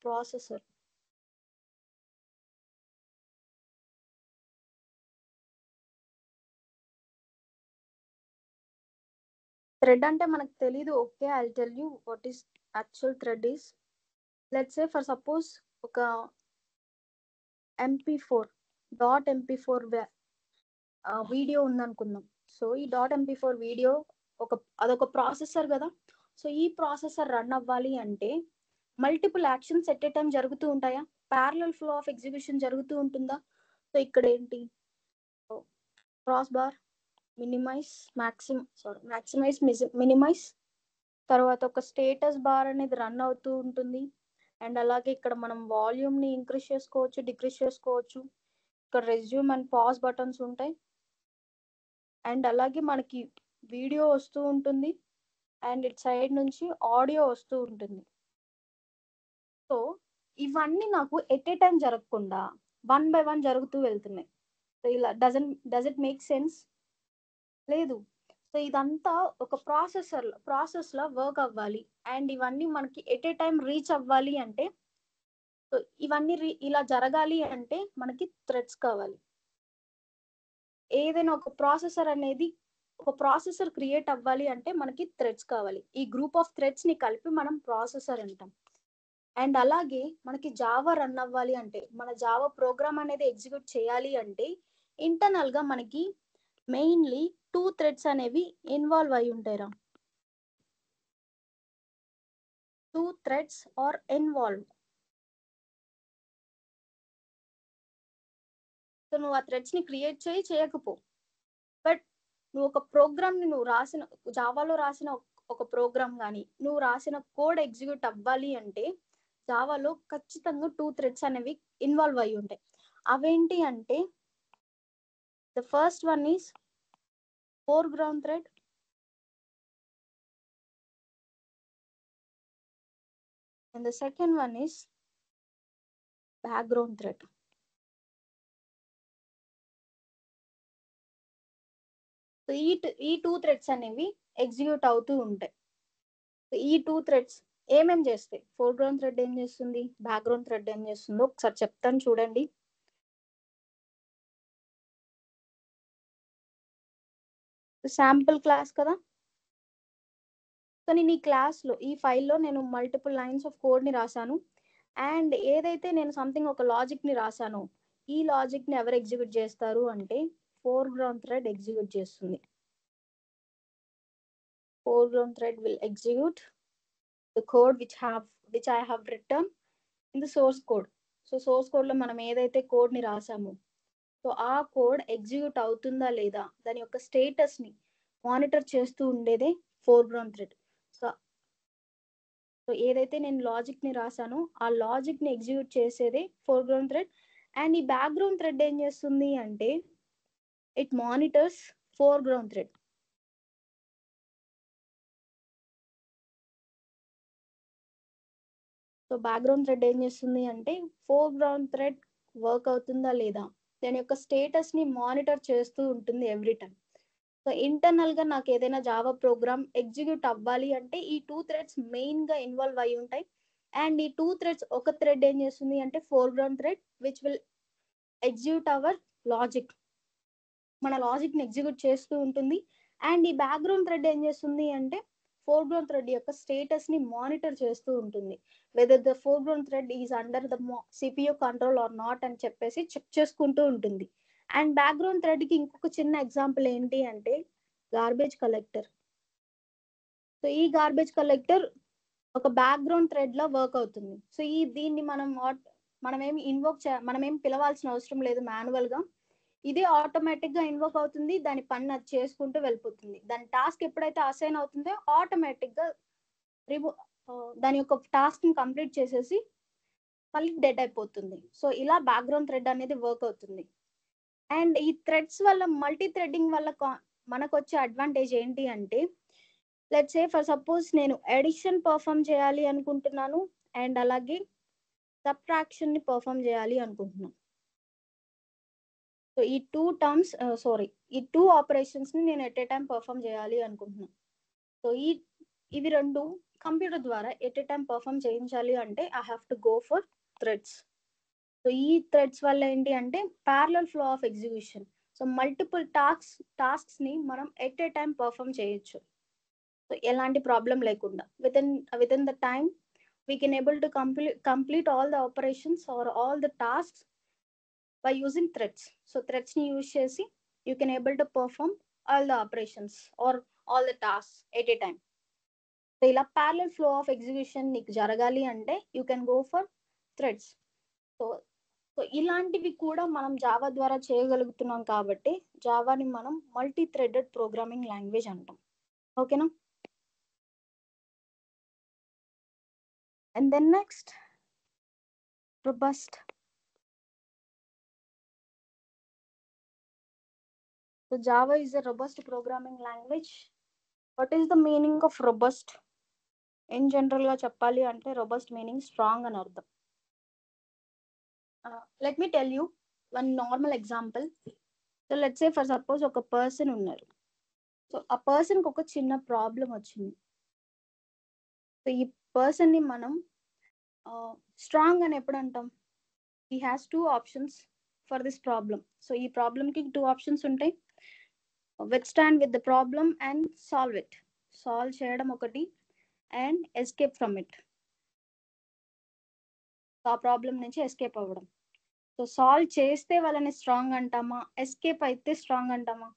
processor. Thread అంటే మనకు తెలీదు. Okay, I will tell you what is actual thread is. Let's say for suppose ఒక MP4 వీడియో ఉందనుకుందాం. సో ఈ .mp4 వీడియో అదొక ప్రాసెసర్ కదా. సో ఈ ప్రాసెసర్ రన్ అవ్వాలి అంటే multiple actions at a time జరుగుతూ ఉంటాయా, ప్యారలల్ ఫ్లో ఆఫ్ ఎగ్జిక్యూషన్ జరుగుతూ ఉంటుందా? సో ఇక్కడ ఏంటి, క్రాస్ బార్, మ్యాక్సిమైజ్, మినిమైజ్, తర్వాత ఒక స్టేటస్ బార్ అనేది రన్ అవుతూ ఉంటుంది. అండ్ అలాగే ఇక్కడ మనం వాల్యూమ్ ని ఇంక్రీజ్ చేసుకోవచ్చు, డిక్రీజ్ చేసుకోవచ్చు. ఇక్కడ రెజ్యూమ్ అండ్ పాజ్ బటన్స్ ఉంటాయి. అండ్ అలాగే మనకి వీడియో వస్తూ ఉంటుంది అండ్ ఇట్ సైడ్ నుంచి ఆడియో వస్తూ ఉంటుంది. సో ఇవన్నీ నాకు ఎట్ ఏ టైం జరగకుండా 1 by 1 జరుగుతూ వెళ్తున్నాయి. సో ఇలా డస్ ఇట్ మేక్ సెన్స్? లేదు. సో ఇదంతా ఒక ప్రాసెస్ లో వర్క్ అవ్వాలి అండ్ ఇవన్నీ మనకి ఎట్ ఏ టైం రీచ్ అవ్వాలి అంటే, సో ఇవన్నీ ఇలా జరగాలి అంటే మనకి థ్రెడ్స్ కావాలి. ఏదైనా ఒక ప్రాసెసర్ క్రియేట్ అవ్వాలి అంటే మనకి థ్రెడ్స్ కావాలి. ఈ గ్రూప్ ఆఫ్ థ్రెడ్స్ ని కలిపి మనం ప్రాసెసర్ అంటాం. అండ్ అలాగే మనకి జావా రన్ అవ్వాలి అంటే, మన జావా ప్రోగ్రామ్ అనేది ఎగ్జిక్యూట్ చేయాలి అంటే ఇంటర్నల్ గా మనకి మెయిన్లీ 2 థ్రెడ్స్ అనేవి ఇన్వాల్వ్ అయి ఉంటాయిరా. 2 థ్రెడ్స్ ఆర్ ఇన్వాల్వ్. సో నువ్వు ఆ థ్రెడ్స్ ని క్రియేట్ చేయకపో, బట్ నువ్వు ఒక ప్రోగ్రామ్ ని జావాలో రాసిన ఒక ప్రోగ్రామ్ కానీ నువ్వు రాసిన కోడ్ ఎగ్జిక్యూట్ అవ్వాలి అంటే జావాలో ఖచ్చితంగా 2 థ్రెడ్స్ అనేవి ఇన్వాల్వ్ అయి ఉంటాయి. అవేంటి అంటే, the first one is foreground thread, and the second one is background thread. So ఈ 2 థ్రెడ్స్ అనేవి ఎగ్జిక్యూట్ అవుతూ ఉంటాయి. సో ఈ 2 థ్రెడ్స్ ఏమేం చేస్తాయి, ఫోర్గ్రౌండ్ థ్రెడ్ ఏం చేస్తుంది, బ్యాక్గ్రౌండ్ థ్రెడ్ ఏం చేస్తుందో ఒకసారి చెప్తాను చూడండి. శాంపుల్ క్లాస్ కదా. సో నేను ఈ క్లాస్లో ఈ ఫైల్లో నేను మల్టిపుల్ లైన్స్ ఆఫ్ కోడ్ని రాశాను. అండ్ ఏదైతే నేను సంథింగ్ ఒక లాజిక్ని రాశానో ఈ లాజిక్ని ఎవరు ఎగ్జిక్యూట్ చేస్తారు అంటే ఫోర్గ్రౌండ్ థ్రెడ్ ఎగ్జిక్యూట్ చేస్తుంది. Foreground thread will execute the code which I have written in the source code. So source code లో మనం ఏదైతే కోడ్ ని రాసామో సో ఆ కోడ్ ఎగ్జిక్యూట్ అవుతుందా లేదా దాని యొక్క స్టేటస్ ని మానిటర్ చేస్తూ ఉండేదే ఫోర్గ్రౌండ్ థ్రెడ్. సో ఏదైతే నేను లాజిక్ ని రాసానో ఆ లాజిక్ ని ఎగ్జిక్యూట్ చేసేదే ఫోర్గ్రౌండ్ థ్రెడ్. అండ్ ఈ బ్యాక్గ్రౌండ్ థ్రెడ్ ఏం చేస్తుంది అంటే it monitors foreground thread. So background thread ఏం చేస్తుంది అంటే ఫోర్గ్రౌండ్ థ్రెడ్ వర్క్ అవుతుందా లేదా దాని యొక్క స్టేటస్ ని మానిటర్ చేస్తూ ఉంటుంది ఎవ్రీ టైం. సో ఇంటర్నల్ గా నాకు ఏదైనా జావా ప్రోగ్రామ్ ఎగ్జిక్యూట్ అవ్వాలి అంటే ఈ 2 థ్రెడ్స్ మెయిన్ గా ఇన్వాల్వ్ అయి ఉంటాయి. అండ్ ఈ 2 థ్రెడ్స్ ఒక థ్రెడ్ ఏం చేస్తుంది అంటే foreground thread which will execute our logic, మన లాజిక్ ని ఎగ్జిక్యూట్ చేస్తూ ఉంటుంది. అండ్ ఈ బ్యాక్గ్రౌండ్ థ్రెడ్ ఏం చేస్తుంది అంటే ఫోర్గ్రౌండ్ థ్రెడ్ యొక్క స్టేటస్ ని మానిటర్ చేస్తూ ఉంటుంది. Whether the foreground thread is under the CPU control or not అని చెప్పేసి చెక్ చేసుకుంటూ ఉంటుంది. అండ్ బ్యాక్గ్రౌండ్ థ్రెడ్ కి ఇంకొక చిన్న ఎగ్జాంపుల్ ఏంటి అంటే గార్బేజ్ కలెక్టర్. సో ఈ గార్బేజ్ కలెక్టర్ ఒక బ్యాక్గ్రౌండ్ థ్రెడ్ లో వర్క్ అవుతుంది. సో దీన్ని మనం ఏం పిలవాల్సిన అవసరం లేదు మాన్యువల్ గా. ఇది ఆటోమేటిక్ గా ఇన్వోక్ అవుతుంది, దాని పని అది చేసుకుంటూ వెళ్ళిపోతుంది. దాని టాస్క్ ఎప్పుడైతే అసైన్ అవుతుందో ఆటోమేటిక్ గా దాని యొక్క టాస్క్ ని కంప్లీట్ చేసేసి మళ్ళీ డెడ్ అయిపోతుంది. సో ఇలా బ్యాక్గ్రౌండ్ థ్రెడ్ అనేది వర్క్ అవుతుంది. అండ్ ఈ థ్రెడ్స్ వల్ల మల్టీ థ్రెడ్డింగ్ వల్ల మనకు వచ్చే అడ్వాంటేజ్ ఏంటి అంటే, లెట్స్ సే ఫర్ సపోజ్ నేను ఎడిషన్ పర్ఫామ్ చేయాలి అనుకుంటున్నాను అండ్ అలాగే సబ్ట్రాక్షన్ ని పర్ఫామ్ చేయాలి అనుకుంటున్నాను. సో ఈ టూ ఆపరేషన్స్ ని నేను ఎట్ ఏ టైం పర్ఫామ్ చేయాలి అనుకుంటున్నాను. సో ఇవి రెండు కంప్యూటర్ ద్వారా ఎట్ ఏ టైం పర్ఫామ్ చేయించాలి అంటే I have to go for threads. So ఈ థ్రెడ్స్ వల్ల ఏంటి అంటే parallel flow of execution. So multiple tasks ని మనం ఎట్ ఏ టైం పర్ఫామ్ చేయొచ్చు. సో ఎలాంటి ప్రాబ్లం లేకుండా with in the time we can able to complete all the operations or all the tasks by using threads. So threads ni use chesi you can able to perform all the operations or all the tasks at a time. So ila parallel flow of execution నీకు జరగాలి అంటే you can go for threads. So ఇలాంటివి కూడా మనం Java ద్వారా చేయగలుగుతున్నాం కాబట్టి జావాని మనం మల్టీ థ్రెడెడ్ ప్రోగ్రామింగ్ లాంగ్వేజ్ అంటాం. ఓకేనా? And then next robust. So Java is a robust programming language. What is the meaning of robust? In general గా చెప్పాలి అంటే robust meaning strong అని అర్థం. Let me tell you one normal example. So let's say for suppose ఒక person ఉన్నారు. So ఆ పర్సన్కి ఒక చిన్న ప్రాబ్లం వచ్చింది. సో ఈ పర్సన్ ని మనం స్ట్రాంగ్ అని ఎప్పుడు అంటాం? He has 2 options for this problem. So ఈ ప్రాబ్లంకి 2 ఆప్షన్స్ ఉంటాయి. withstand with the problem and solve it. Solve చేయడం ఒకటి అండ్ ఎస్కేప్ ఫ్రమ్ ఇట్. ఆ ప్రాబ్లం నుంచి ఎస్కేప్ అవ్వడం. సో సాల్వ్ చేస్తే వాళ్ళని స్ట్రాంగ్ అంటామా, ఎస్కేప్ అయితే స్ట్రాంగ్ అంటామా?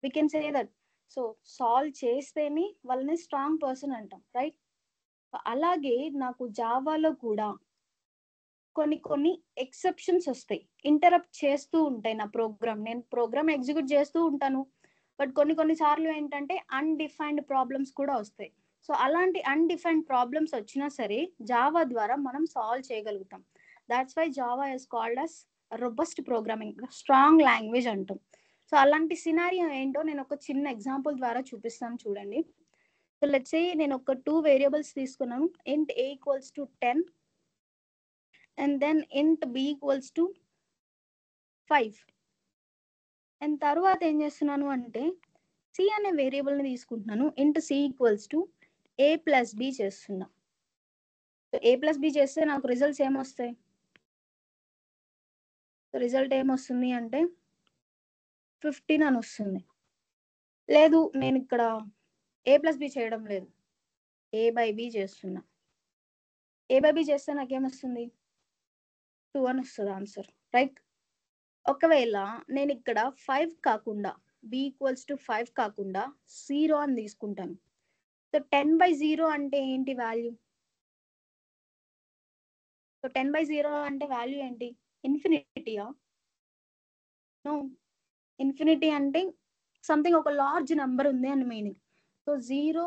We can say that. So solve చేస్తేనే వాళ్ళని స్ట్రాంగ్ పర్సన్ అంటాం, రైట్? అలాగే నాకు జావాలో కూడా కొన్ని ఎక్సెప్షన్స్ వస్తాయి, ఇంటరప్ట్ చేస్తూ ఉంటాయి నా ప్రోగ్రామ్. నేను ప్రోగ్రామ్ ఎగ్జిక్యూట్ చేస్తూ ఉంటాను, బట్ కొన్ని సార్లు ఏంటంటే అన్డిఫైన్డ్ ప్రాబ్లమ్స్ కూడా వస్తాయి. సో అలాంటి అన్డిఫైన్డ్ ప్రాబ్లమ్స్ వచ్చినా సరే జావా ద్వారా మనం సాల్వ్ చేయగలుగుతాం. That's why Java is called as robust programming, strong language అంటాం. సో అలాంటి సినారియో ఏంటో నేను ఒక చిన్న ఎగ్జాంపుల్ ద్వారా చూపిస్తాను, చూడండి. సో లెట్స్ సే నేను ఒక 2 వేరియబుల్స్ తీసుకున్నాను. int a equals to 10 and then int b equals to 5. And తర్వాత ఏం చేస్తున్నాను అంటే సి అనే వేరియబుల్ ని తీసుకుంటున్నాను. int c equals to a plus b చేస్తున్నా. సో a ప్లస్ b చేస్తే నాకు రిజల్ట్స్ ఏమొస్తాయి? సో రిజల్ట్ ఏమొస్తుంది అంటే 15 అని వస్తుంది. లేదు, నేను ఇక్కడ a ప్లస్ b చేయడం లేదు, a బై b చేస్తున్నా. a బై b చేస్తే నాకేమొస్తుంది? 2 అని వస్తుంది ఆన్సర్, రైట్? ఒకవేళ నేను ఇక్కడ 5 కాకుండా b ఈక్వల్స్ టు 5 కాకుండా 0 అని తీసుకుంటాను. సో 10/0 అంటే ఏంటి వాల్యూ? సో 10/0 అంటే వాల్యూ ఏంటి? ఇన్ఫినిటీయా? నో, ఇన్ఫినిటీ అంటే సంథింగ్ ఒక లార్జ్ నెంబర్ ఉంది అని meaning. So 0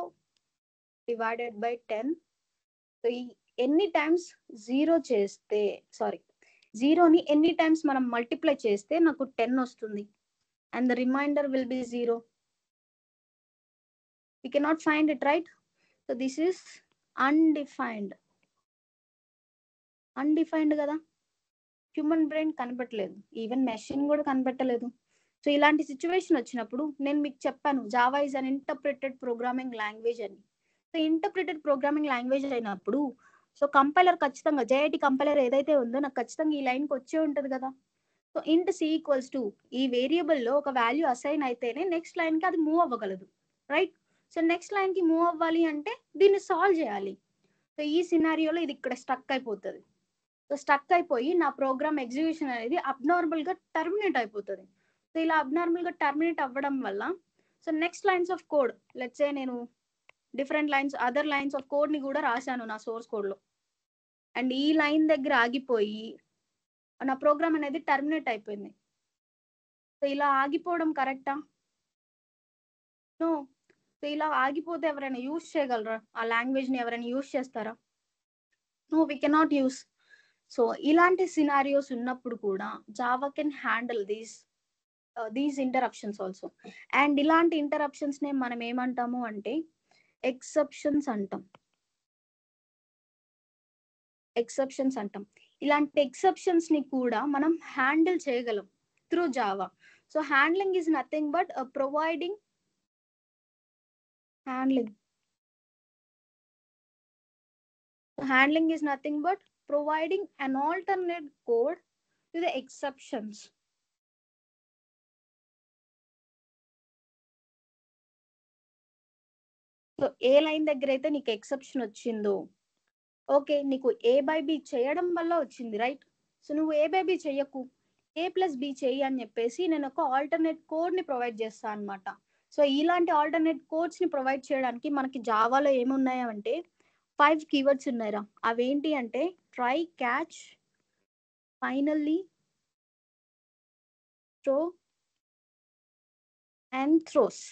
divided by 10. So ఎన్ని టైమ్స్ 0ని ఎన్ని టైమ్స్ మనం మల్టిప్లై చేస్తే నాకు 10 వస్తుంది and the remainder will be 0. We cannot find it, right? So this is undefined కదా. హ్యూమన్ బ్రెయిన్ కనిపెట్టలేదు, ఈవెన్ మెషిన్ కూడా కనిపెట్టలేదు. సో ఇలాంటి సిచ్యువేషన్ వచ్చినప్పుడు నేను మీకు చెప్పాను Java is an interpreted programming language అని. సో ఇంటర్ప్రిటెడ్ ప్రోగ్రామింగ్ లాంగ్వేజ్ అయినప్పుడు సో కంపైలర్ ఖచ్చితంగా JIT కంపైలర్ ఏదైతే ఉందో నాకు ఖచ్చితంగా ఈ లైన్కి వచ్చే ఉంటుంది కదా. So int c equals to ఈ వేరియబుల్లో ఒక వాల్యూ అసైన్ అయితేనే నెక్స్ట్ లైన్కి అది మూవ్ అవ్వగలదు, రైట్? సో నెక్స్ట్ లైన్కి మూవ్ అవ్వాలి అంటే దీన్ని సాల్వ్ చేయాలి. సో ఈ సినారియోలో ఇది ఇక్కడ స్టక్ అయిపోతుంది. సో స్టక్ అయిపోయి నా ప్రోగ్రామ్ ఎగ్జిక్యూషన్ అనేది అబ్నార్మల్గా టర్మినేట్ అయిపోతుంది. సో ఇలా అబ్నార్మల్గా టర్మినేట్ అవ్వడం వల్ల so next lines of code let's say నేను different lines other lines of కోడ్ని కూడా రాశాను నా సోర్స్ కోడ్లో. అండ్ ఈ లైన్ దగ్గర ఆగిపోయి నా ప్రోగ్రామ్ అనేది టర్మినేట్ అయిపోయింది. సో ఇలా ఆగిపోవడం కరెక్టా? నో. సో ఇలా ఆగిపోతే ఎవరైనా యూజ్ చేయగలరా? ఆ లాంగ్వేజ్ని ఎవరైనా యూజ్ చేస్తారా? No, we cannot use. So ఇలాంటి సినారియోస్ ఉన్నప్పుడు కూడా Java can handle these interruptions also. And ఇలాంటి ఇంటరప్షన్స్నే మనం ఏమంటాము అంటే ఎక్సెప్షన్స్ అంటాం. ఇలాంటి ఎక్సెప్షన్స్ ని కూడా మనం హ్యాండిల్ చేయగలం through Java. So handling is nothing but providing an alternate code to the exceptions. So A line దగ్గర అయితే నీకు ఎక్సెప్షన్ వచ్చిందో, ఓకే నీకు ఏ బై బి చేయడం వల్ల వచ్చింది, రైట్? సో నువ్వు ఏ బై బి చెయ్యకు, ఏ ప్లస్ బి చెయ్యి అని చెప్పేసి నేను ఒక ఆల్టర్నేట్ కోడ్ ని ప్రొవైడ్ చేస్తాను అనమాట. సో ఇలాంటి ఆల్టర్నేట్ కోడ్స్ ని ప్రొవైడ్ చేయడానికి మనకి జావాలో ఏమున్నాయంటే 5 కీవర్డ్స్ ఉన్నాయిరా. అవేంటి అంటే try, catch, finally, throw and throws.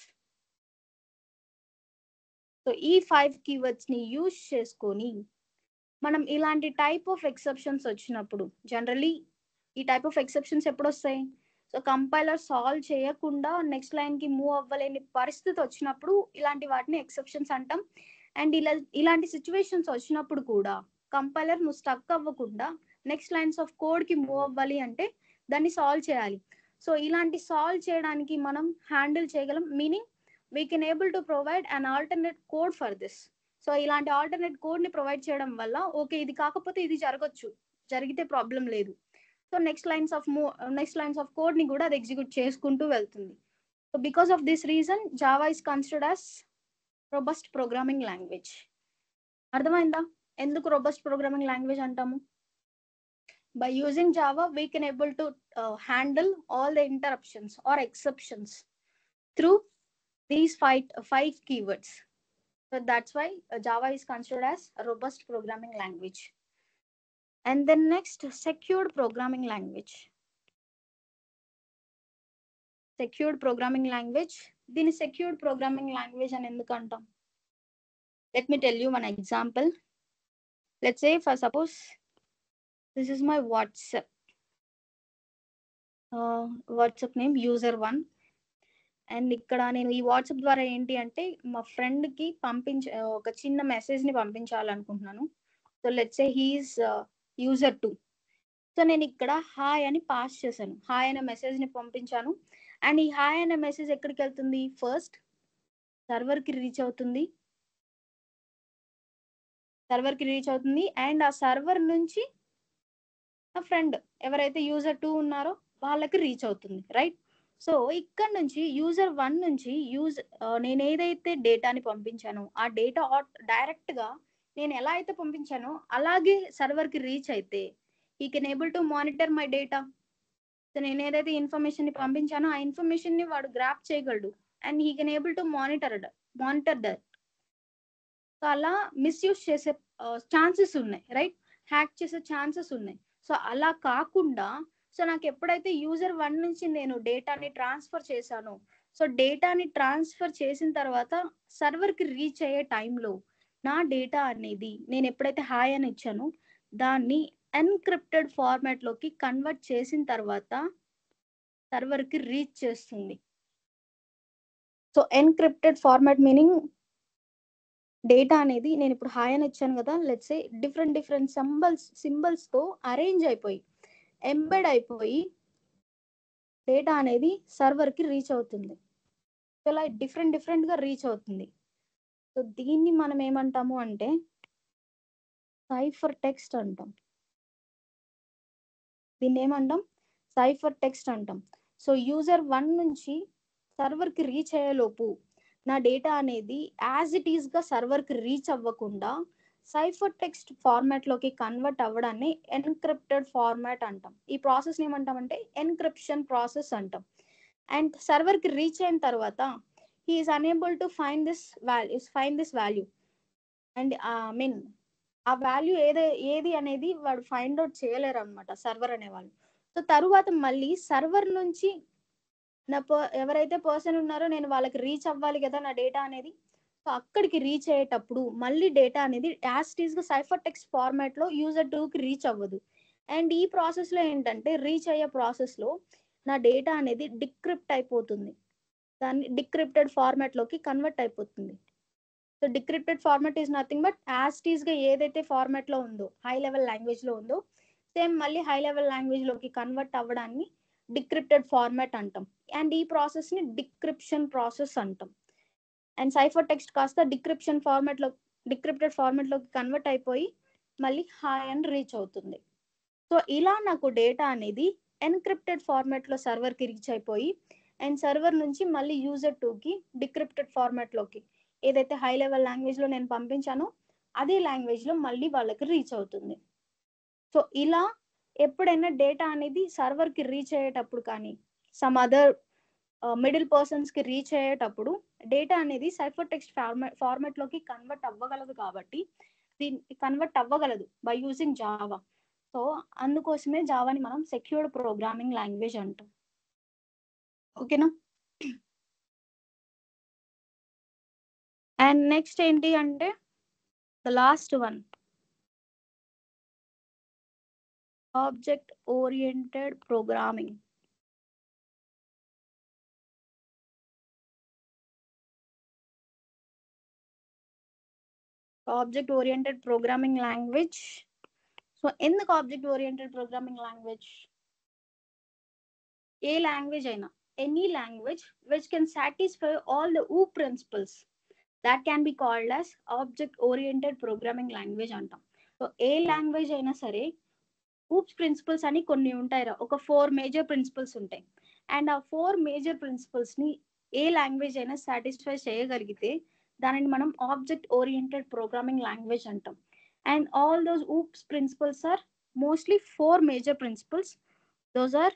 So ఈ 5 కీవర్డ్స్ ని యూజ్ చేసుకొని మనం ఇలాంటి టైప్ ఆఫ్ ఎక్సెప్షన్స్ వచ్చినప్పుడు, జనరలీ ఈ టైప్ ఆఫ్ ఎక్సెప్షన్స్ ఎప్పుడు వస్తాయి? సో కంపైలర్ సాల్వ్ చేయకుండా నెక్స్ట్ లైన్ కి మూవ్ అవ్వలేని పరిస్థితి వచ్చినప్పుడు ఇలాంటి వాటిని ఎక్సెప్షన్స్ అంటాం. అండ్ ఇలాంటి సిచ్యువేషన్స్ వచ్చినప్పుడు కూడా కంపైలర్ నువ్వు స్టక్ అవ్వకుండా నెక్స్ట్ లైన్స్ ఆఫ్ కోడ్ కి మూవ్ అవ్వాలి అంటే దాన్ని సాల్వ్ చేయాలి. సో ఇలాంటి సాల్వ్ చేయడానికి మనం హ్యాండిల్ చేయగలం, meaning we can able to provide an alternate code for this. So ఇలాంటి ఆల్టర్నేట్ కోడ్ ని ప్రొవైడ్ చేయడం వల్ల ఓకే ఇది కాకపోతే ఇది జరగచ్చు, జరిగితే ప్రాబ్లం లేదు. So next lines of code ని కూడా అది ఎగ్జిక్యూట్ చేసుకుంటూ వెళ్తుంది. So because of this reason Java is considered as robust programming language. అర్థమైందా ఎందుకు robust ప్రోగ్రామింగ్ లాంగ్వేజ్ అంటాము? By using Java we can able to handle all the interruptions or exceptions through these 5 keywords. So that's why Java is considered as a robust programming language. And then next, secured programming language. Secured programming language. This secured programming language and enduku antam. Let me tell you one example. Let's say for suppose this is my WhatsApp. WhatsApp name user1. And ఇక్కడ నేను ఈ WhatsApp ద్వారా ఏంటి అంటే మా ఫ్రెండ్కి ఒక చిన్న మెసేజ్ని పంపించాలనుకుంటున్నాను. So let's say he is user2. So నేను ఇక్కడ హాయ్ అని పాస్ చేశాను, హాయ్ అనే మెసేజ్ని పంపించాను. అండ్ ఈ హాయ్ అనే మెసేజ్ ఎక్కడికి వెళ్తుంది? ఫస్ట్ సర్వర్కి రీచ్ అవుతుంది. అండ్ ఆ సర్వర్ నుంచి నా ఫ్రెండ్ ఎవరైతే user2 ఉన్నారో వాళ్ళకి రీచ్ అవుతుంది, రైట్? సో ఇక్కడ నుంచి user1 నుంచి నేను ఏదైతే డేటాని పంపించానో ఆ డేటా డైరెక్ట్గా నేను ఎలా అయితే పంపించానో అలాగే సర్వర్కి రీచ్ అయితే ఈ can able to monitor my data. So నేను ఏదైతే ఇన్ఫర్మేషన్ని పంపించానో ఆ ఇన్ఫర్మేషన్ని వాడు గ్రాప్ చేయగలడు and he can able to monitor that. So అలా మిస్యూజ్ చేసే ఛాన్సెస్ ఉన్నాయి, రైట్? హ్యాక్ చేసే ఛాన్సెస్ ఉన్నాయి. సో అలా కాకుండా సో నాకు ఎప్పుడైతే user1 నుంచి నేను డేటాని ట్రాన్స్ఫర్ చేశానో, సో డేటాని ట్రాన్స్ఫర్ చేసిన తర్వాత సర్వర్కి రీచ్ అయ్యే టైంలో నా డేటా అనేది నేను ఎప్పుడైతే హాయ్ అని ఇచ్చానో దాన్ని ఎన్క్రిప్టెడ్ ఫార్మాట్లోకి కన్వర్ట్ చేసిన తర్వాత సర్వర్కి రీచ్ చేస్తుంది. So encrypted format meaning data అనేది నేను ఇప్పుడు హాయ్ అని ఇచ్చాను కదా, లెట్స్ సే డిఫరెంట్ సింబల్స్తో అరేంజ్ అయిపోయి ఎంబెడ్ అయిపోయి డేటా అనేది సర్వర్కి రీచ్ అవుతుంది. సో ఇలా డిఫరెంట్గా రీచ్ అవుతుంది. సో దీన్ని మనం ఏమంటాము అంటే సైఫర్ టెక్స్ట్ అంటాం. సో user1 నుంచి సర్వర్కి రీచ్ అయ్యేలోపు నా డేటా అనేది యాజ్ ఇట్ ఈస్గా సర్వర్కి రీచ్ అవ్వకుండా సైఫర్ టెక్స్ట్ ఫార్మాట్లోకి కన్వర్ట్ అవ్వడాన్ని ఎన్క్రిప్టెడ్ ఫార్మాట్ అంటాం. ఈ ప్రాసెస్ని ఏమంటామంటే ఎన్క్రిప్షన్ ప్రాసెస్ అంటాం. అండ్ సర్వర్కి రీచ్ అయిన తర్వాత he is unable to find this value and mean ఆ వాల్యూ ఏది అనేది వాడు ఫైండ్ అవుట్ చేయలేరు అనమాట సర్వర్ అనేవాళ్ళు. సో తరువాత మళ్ళీ సర్వర్ నుంచి ఎవరైతే పర్సన్ ఉన్నారో నేను వాళ్ళకి రీచ్ అవ్వాలి కదా నా డేటా అనేది. సో అక్కడికి రీచ్ అయ్యేటప్పుడు మళ్ళీ డేటా అనేది యాజ్ ఇట్ ఈస్ గా సైఫర్ టెక్స్ట్ ఫార్మాట్ లో యూజర్ 2 కి రీచ్ అవ్వదు. అండ్ ఈ ప్రాసెస్ లో ఏంటంటే రీచ్ అయ్యే ప్రాసెస్ లో నా డేటా అనేది డిక్రిప్ట్ అయిపోతుంది. దాన్ని డిక్రిప్టెడ్ ఫార్మాట్ లోకి కన్వర్ట్ అయిపోతుంది. So decrypted format is nothing but as it is గా ఏదైతే ఫార్మాట్ లో ఉందో హై లెవెల్ లాంగ్వేజ్ లో ఉందో సేమ్ మళ్ళీ హై లెవెల్ లాంగ్వేజ్ లోకి కన్వర్ట్ అవ్వడాన్ని డిక్రిప్టెడ్ ఫార్మాట్ అంటాం. అండ్ ఈ ప్రాసెస్ ని డిక్రిప్షన్ ప్రాసెస్ అంటాం. అండ్ సైఫర్ టెక్స్ట్ కాస్త డిక్రిప్టెడ్ ఫార్మాట్ లోకి కన్వర్ట్ అయిపోయి మళ్ళీ హాయ్ అని రీచ్ అవుతుంది. సో ఇలా నాకు డేటా అనేది ఎన్క్రిప్టెడ్ ఫార్మాట్ లో సర్వర్ కి రీచ్ అయిపోయి అండ్ సర్వర్ నుంచి మళ్ళీ యూజర్ 2 కి డిక్రిప్టెడ్ ఫార్మాట్ లోకి ఏదైతే హై లెవెల్ లాంగ్వేజ్ లో నేను పంపించానో అదే లాంగ్వేజ్ లో మళ్ళీ వాళ్ళకి రీచ్ అవుతుంది. సో ఇలా ఎప్పుడైనా డేటా అనేది సర్వర్ కి రీచ్ అయ్యేటప్పుడు కానీ సమ్ అదర్ మిడిల్ పర్సన్స్ కి రీచ్ అయ్యేటప్పుడు డేటా అనేది సైఫర్ టెక్స్ట్ ఫార్మాట్ లోకి కన్వర్ట్ అవ్వగలదు కాబట్టి దీన్ని కన్వర్ట్ అవ్వగలదు బై యూజింగ్ జావా. సో అందుకోసమే జావాని మనం సెక్యూర్డ్ ప్రోగ్రామింగ్ లాంగ్వేజ్ అంటాం. ఓకేనా. అండ్ నెక్స్ట్ ఏంటి అంటే the last one object oriented programming. Object oriented programming language. So ఎందుకు ఆబ్జెక్ట్ ఓరియంటెడ్ ప్రోగ్రామింగ్ లాంగ్వేజ్? ఏ లాంగ్వేజ్ అయినా any language which can satisfy all the OOP principles that can be called as object oriented programming language అంటాం. So ఏ language అయినా సరే oops principles అని కొన్ని ఉంటాయిరా, ఒక 4 major principles ఉంటాయి. అండ్ ఆ 4 మేజర్ ప్రిన్సిపల్స్ ని ఏ లాంగ్వేజ్ అయినా సాటిస్ఫై చేయగలిగితే దానిని మనం ఆబ్జెక్ట్ ఓరియంటెడ్ ప్రోగ్రామింగ్ లాంగ్వేజ్ అంటాం. And all those OOPS principles are mostly 4 major principles. Those are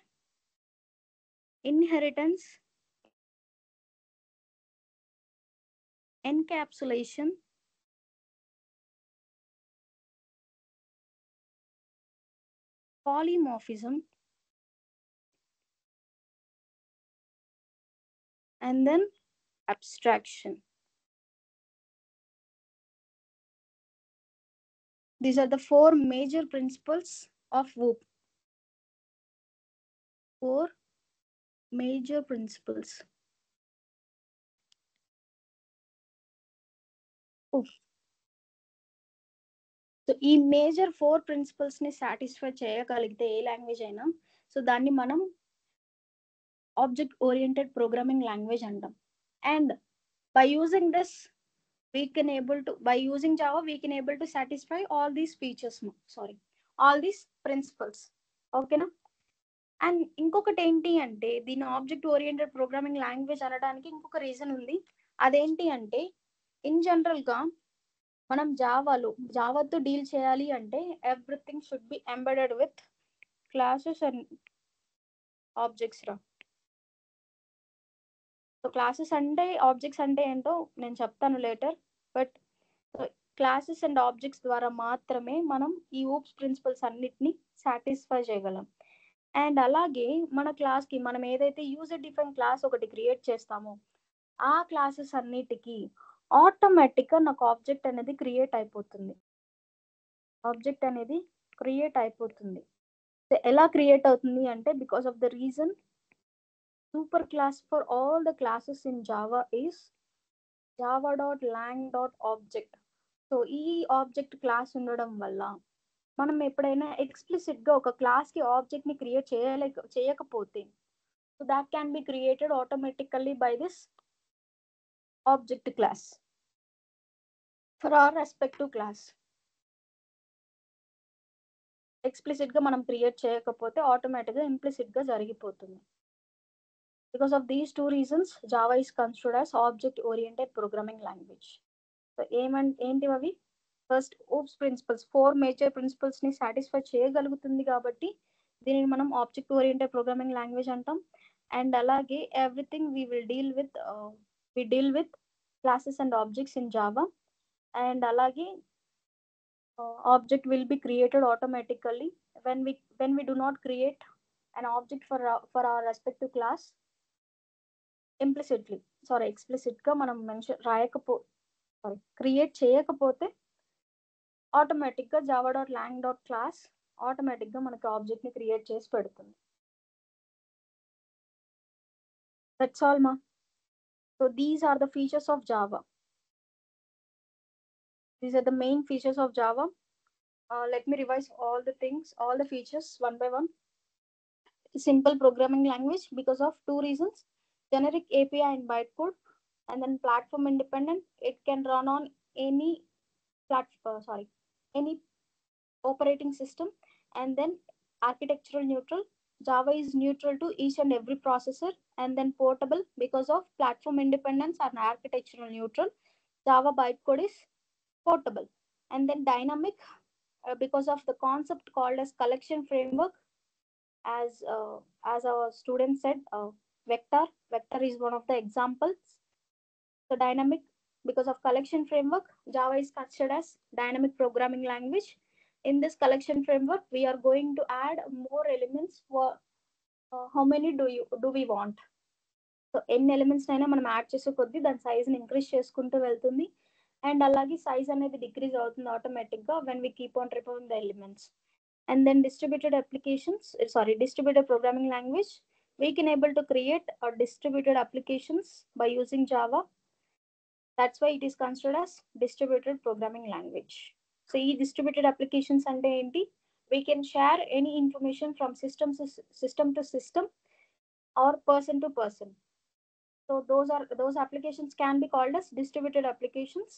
inheritance, encapsulation, polymorphism, and then abstraction. These are the 4 major principles of OOP. 4 major principles. So ఈ major 4 principles ని satisfy చేయగలిగితే ఏ language అయినా so దాన్ని మనం object oriented programming language అంటాం. And by using this by using Java we can able to satisfy all these features, all these principles. ఓకేనా. And ఇంకొకటి ఏంటి అంటే దీని ఆబ్జెక్ట్ ఓరియంటెడ్ ప్రోగ్రామింగ్ లాంగ్వేజ్ అనడానికి ఇంకొక రీజన్ ఉంది. అదేంటి అంటే ఇన్ జనరల్ గా మనం జావాతో డీల్ చేయాలి అంటే everything should be embedded with classes and objects రా. సో క్లాసెస్ అంటే ఆబ్జెక్ట్స్ అంటే ఏంటో నేను చెప్తాను later. But classes and objects ద్వారా మాత్రమే మనం ఈ ఊప్స్ ప్రిన్సిపల్స్ అన్నిటిని సాటిస్ఫై చేయగలం. అండ్ అలాగే మన క్లాస్కి మనం ఏదైతే యూజర్ డిఫైన్ క్లాస్ ఒకటి క్రియేట్ చేస్తామో ఆ క్లాసెస్ అన్నిటికీ ఆటోమేటిక్గా నాకు ఆబ్జెక్ట్ అనేది క్రియేట్ అయిపోతుంది. ఎలా క్రియేట్ అవుతుంది అంటే because of the reason super class for all the classes in Java is java.lang.object. So ఈ ఆబ్జెక్ట్ క్లాస్ ఉండడం వల్ల మనం ఎప్పుడైనా ఎక్స్ప్లిసిట్ గా ఒక క్లాస్ కి ఆబ్జెక్ట్ ని క్రియేట్ చేయకపోతే so that can be created automatically by this object class for hour respective class. Explicit గా మనం క్రియేట్ చేయకపోతే ఆటోమేటిక్ గా ఇంప్లిసిట్ గా జరిగిపోతుంది. Because of these two reasons, Java is considered as object-oriented programming language. So ఏంటి అవి? First OOPS principles 4 major ప్రిన్సిపల్స్ని satisfy చేయగలుగుతుంది కాబట్టి దీనిని మనం ఆబ్జెక్ట్ ఓరియంటెడ్ ప్రోగ్రామింగ్ లాంగ్వేజ్ అంటాం. అండ్ అలాగే everything we deal with classes and objects in Java. And అలాగే object will be created automatically when we do not create an object for our respective class explicit గా మనం create చేయకపోతే automatic గా java.lang.class automatic గా మనకి object ని create చేసి పెడుతుంది. దట్స్ ఆల్ మా. So these are the features of Java. These are the main features of Java. Let me revise all the features one by one. Simple programming language because of two reasons: generic API and bytecode, and then platform independent. It can run on any any operating system, and then architectural neutral. Java is neutral to each and every processor, and then portable because of platform independence and architectural neutral. Java bytecode is portable. And then dynamic because of the concept called as collection framework. As our student said, vector is one of the examples. So dynamic because of collection framework, Java is considered as dynamic programming language. In this collection framework, we are going to add more elements for how many do we want. So ఎన్ని elements అయినా మనం add చేసే కొద్దీ దాని సైజ్ని increase చేసుకుంటూ వెళ్తుంది. And అలాగే size అనేది డిక్రీజ్ అవుతుంది ఆటోమేటిక్గా when we keep on removing the elements. And then distributed programming language. We can able to create distributed applications by using Java. That's why it is considered as distributed programming language. So ఈ distributed applications అంటే ఏంటి? We can share any information from system to system or person to person. So those applications can be called as distributed applications.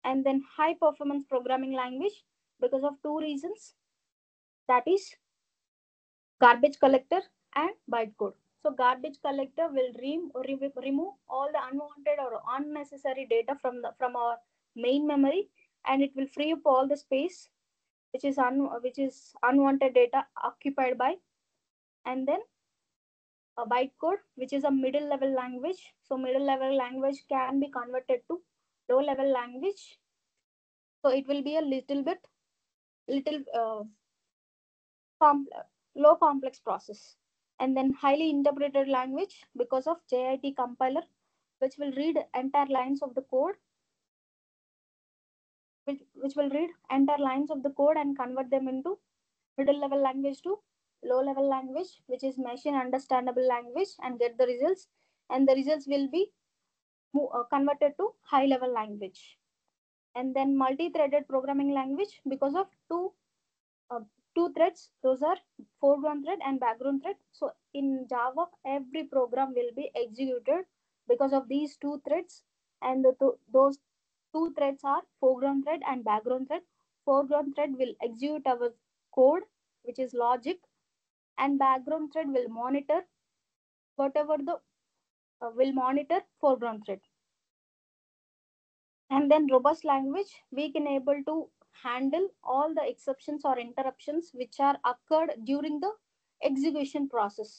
And then high performance programming language because of two reasons, that is garbage collector and bytecode. So garbage collector will remove all the unwanted or unnecessary data from our main memory, and it will free up all the space which is unwanted data occupied by. And then a bytecode, which is a middle level language. So middle level language can be converted to low level language. So it will be a low complex process. And then highly interpreted language because of JIT compiler, which will read entire lines of the code, which will read entire lines of the code and convert them into middle level language to low level language, which is machine understandable language, and get the results. And the results will be converted to high level language. And then multi-threaded programming language because of two threads. Those are foreground thread and background thread. So in Java, every program will be executed because of these two threads. And those two threads are foreground thread and background thread. Foreground thread will execute our code, which is logic, and background thread will monitor foreground thread. And then robust language, we can able to handle all the exceptions or interruptions which are occurred during the execution process.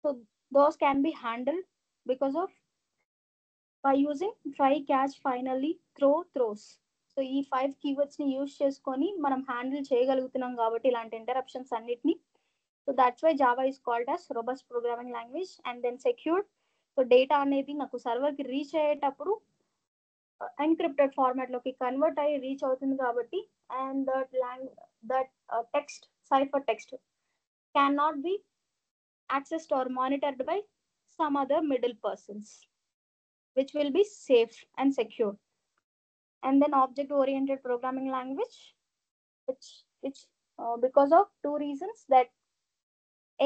So those can be handled because of by using try, catch, finally, throws. So ఈ 5 keywords ని use చేసుకొని మనం handle చేయగలుగుతున్నాం కాబట్టి ఇలాంటి interruptions అన్నిటిని. So that's why Java is called as robust programming language. And then secured. So data అనేది నాకు సర్వర్కి రీచ్ అయ్యేటప్పుడు ఎన్క్రిప్టెడ్ ఫార్మాట్ లోకి కన్వర్ట్ అయ్యి రీచ్ అవుతుంది కాబట్టి, and that text cipher text can not be accessed or monitored by some other middle persons, which will be safe and secure. And then object oriented programming language, which because of two reasons, that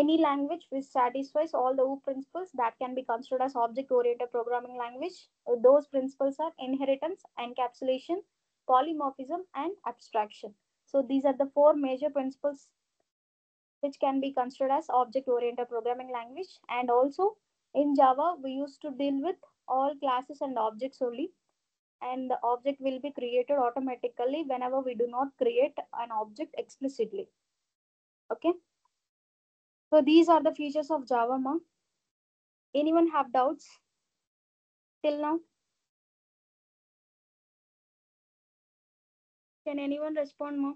any language which satisfies all the OOP principles, that can be considered as object oriented programming language. Those principles are inheritance, encapsulation, polymorphism, and abstraction. So these are the 4 major principles which can be considered as object oriented programming language. And also In Java, we used to deal with all classes and objects only, and the object will be created automatically whenever we do not create an object explicitly. Okay, so these are the features of Java, ma. Anyone have doubts till now? Can anyone respond, ma?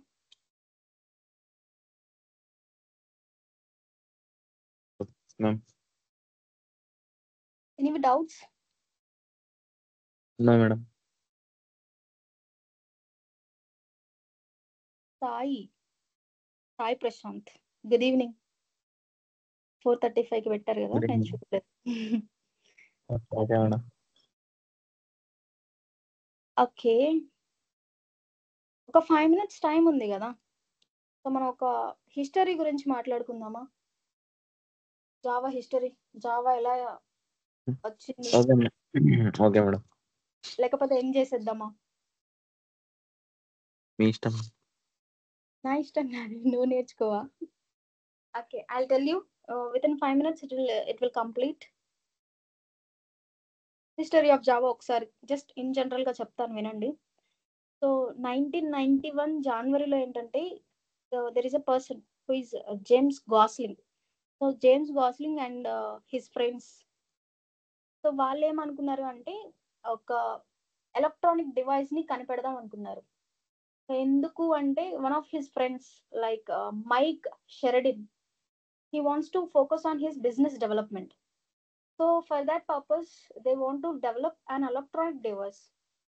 Ma'am. Any doubts? No, madam. Sai Prashanth, good evening. 4:35కి పెట్టారు కదా, Good నేను evening. చూడలేదు. Okay, madam. Okay, ఒక 5 minutes time ఉంది కదా, so మనం ఒక హిస్టరీ గురించి మాట్లాడుకుందామా? జావా హిస్టరీ, జావా ఎలా వచ్చింది, Okay, madam. Okay, madam. లేకపోతే ఏం చేసేద్దామా? మీ ఇష్టం. నా ఇష్టం కాదు, నువ్వు నేర్చుకోవా? Okay, I tell you within 5 minutes it will complete. History of Java ఒకసారి జస్ట్ ఇన్ జనరల్ గా చెప్తాను, వినండి. సో 1991 జనవరిలో ఏంటంటే, there is a person who is James Gosling. So James Gosling and his friends, so వాళ్ళు ఏమనుకున్నారు అంటే ఒక ఎలక్ట్రానిక్ డివైస్ ని కనిపెడదాం అనుకున్నారు. సో ఎందుకు అంటే one of his friends like Mike Sheridan, he wants to focus on his business development. So for that purpose, they want to develop an electronic device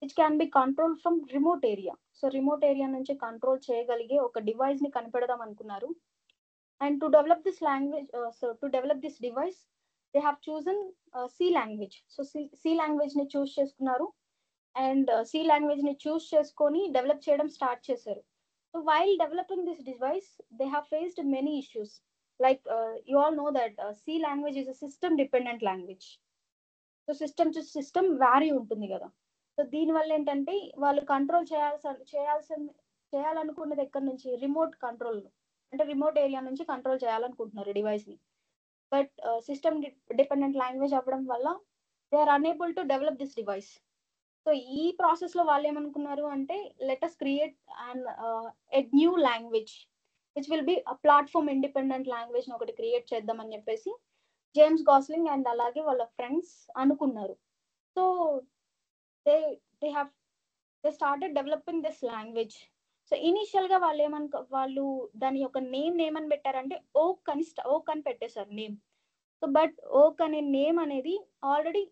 which can be controlled from remote area. So remote area నుంచి control చేయగలిగే ఒక device ని కనిపెడదాం అనుకున్నారు. And to develop this language, to develop this device, they have chosen C language. So C language ని చూస్ చేసుకున్నారు, and C language ని చూస్ చేసుకొని develop చేయడం స్టార్ట్ చేశారు. So while developing this device, they have faced many issues. Like you all know that C language is a system dependent language. So system to system vary ఉంటుంది కదా. So దీనివల్ల ఏంటంటే వాళ్ళు control చేయాలనుకున్నది ఎక్కడి నుంచి, రిమోట్ కంట్రోల్, అంటే remote area నుంచి కంట్రోల్ చేయాలనుకుంటున్నారు డివైస్ ని. బట్ సిస్టమ్ డిపెండెంట్ లాంగ్వేజ్ అవ్వడం వల్ల they are unable to develop this device. So ఈ ప్రాసెస్ లో వాళ్ళు ఏమనుకున్నారు అంటే, let us create and a new language which will be platform independent language ఒకటి క్రియేట్ చేద్దామని చెప్పేసి జేమ్స్ గాస్లింగ్ అండ్ అలాగే వాళ్ళ ఫ్రెండ్స్ అనుకున్నారు. So they they have they started developing this language. So initial గా వాళ్ళు దాని యొక్క నేమ్ ఏమని పెట్టారంటే ఓక్ అని పెట్టేశారు నేమ్. సో బట్ ఓక్ అనే నేమ్ అనేది already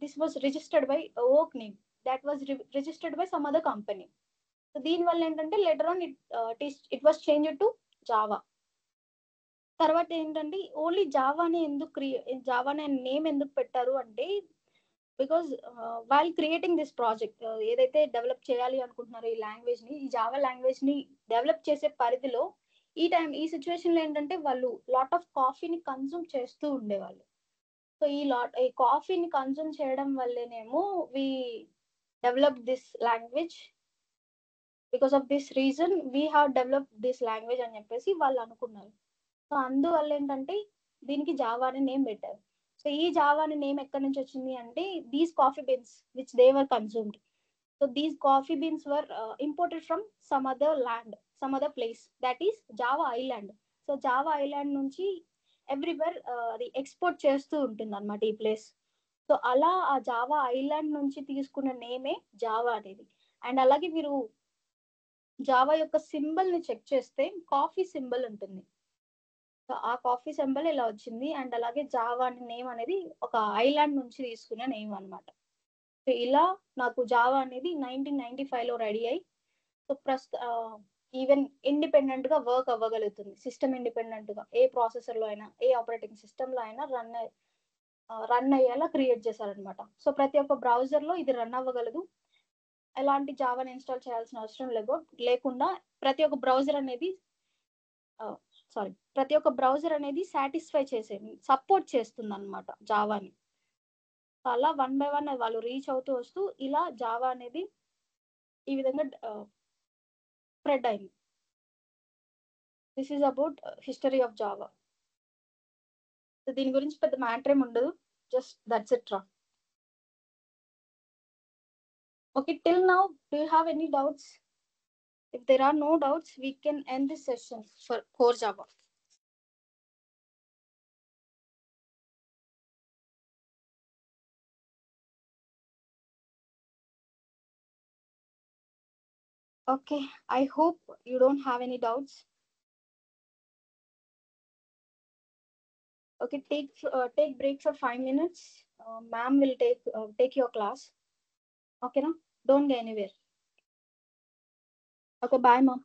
this was registered by oak name, that was registered by some other company. So దీనివల్ల ఏంటంటే later on it was change to Java. తర్వాత ఏంటంటే ఓన్లీ జావా అనే నేమ్ ఎందుకు పెట్టారు అంటే, because while creating this project, ఏదైతే డెవలప్ చేయాలి అనుకుంటున్నారో ఈ లాంగ్వేజ్ ని, ఈ జావా లాంగ్వేజ్ ని డెవలప్ చేసే పరిధిలో ఈ సిచ్యువేషన్ లో ఏంటంటే వాళ్ళు లాట్ ఆఫ్ కాఫీని కన్సూమ్ చేస్తూ ఉండేవాళ్ళు. సో ఈ కాఫీని కన్సూమ్ చేయడం వల్లేనేమో we develop this language, because of this reason we have develop this language అని చెప్పేసి వాళ్ళు అనుకున్నారు. సో అందువల్ల ఏంటంటే దీనికి జావా అనే నేమ్ పెట్టారు. సో ఈ జావా అనే నేమ్ ఎక్కడి నుంచి వచ్చింది అంటే, these coffee beans which they were consumed, so these coffee beans were imported from some other place, that is Java island. So Java island నుంచి ఎవ్రీవేర్ అది ఎక్స్పోర్ట్ చేస్తూ ఉంటుంది అనమాట ఈ ప్లేస్. సో అలా ఆ జావా ఐలాండ్ నుంచి తీసుకున్న నేమే జావా అనేది. అండ్ అలాగే మీరు జావా యొక్క సింబల్ ని చెక్ చేస్తే కాఫీ సింబల్ ఉంటుంది. సో ఆ కాఫీ సింబల్ ఇలా వచ్చింది. అండ్ అలాగే జావా అనే నేమ్ అనేది ఒక ఐలాండ్ నుంచి తీసుకున్న నేమ్ అనమాట. సో ఇలా నాకు జావా అనేది 1995లో రెడీ అయ్యి, సో ఈవెన్ ఇండిపెండెంట్ గా వర్క్ అవ్వగలుగుతుంది, సిస్టమ్ ఇండిపెండెంట్ గా ఏ ప్రాసెసర్ లో అయినా, ఏ ఆపరేటింగ్ సిస్టమ్ లో అయినా రన్ అయ్యేలా క్రియేట్ చేశారనమాట. సో ప్రతి ఒక్క బ్రౌజర్ లో ఇది రన్ అవ్వగలదు. ఎలాంటి జావాని ఇన్స్టాల్ చేయాల్సిన అవసరం లేకుండా ప్రతి ఒక్క బ్రౌజర్ అనేది సాటిస్ఫై సపోర్ట్ చేస్తుంది అనమాట జావాని. అలా 1 by 1 వాళ్ళు రీచ్ అవుతూ వస్తూ ఇలా జావా అనేది ఈ విధంగా స్ప్రెడ్ అయింది. This is about history of Java. So దీని గురించి పెద్ద మ్యాటర్ ఏమి ఉండదు, Just that's it, Ra. Okay, till now, do you have any doubts? If there are no doubts, we can end this session for core Java. Okay, I hope you don't have any doubts. Okay, take break for 5 minutes. Ma'am will take your class. Okay, no? Don't go anywhere. Okay, bye, ma'am.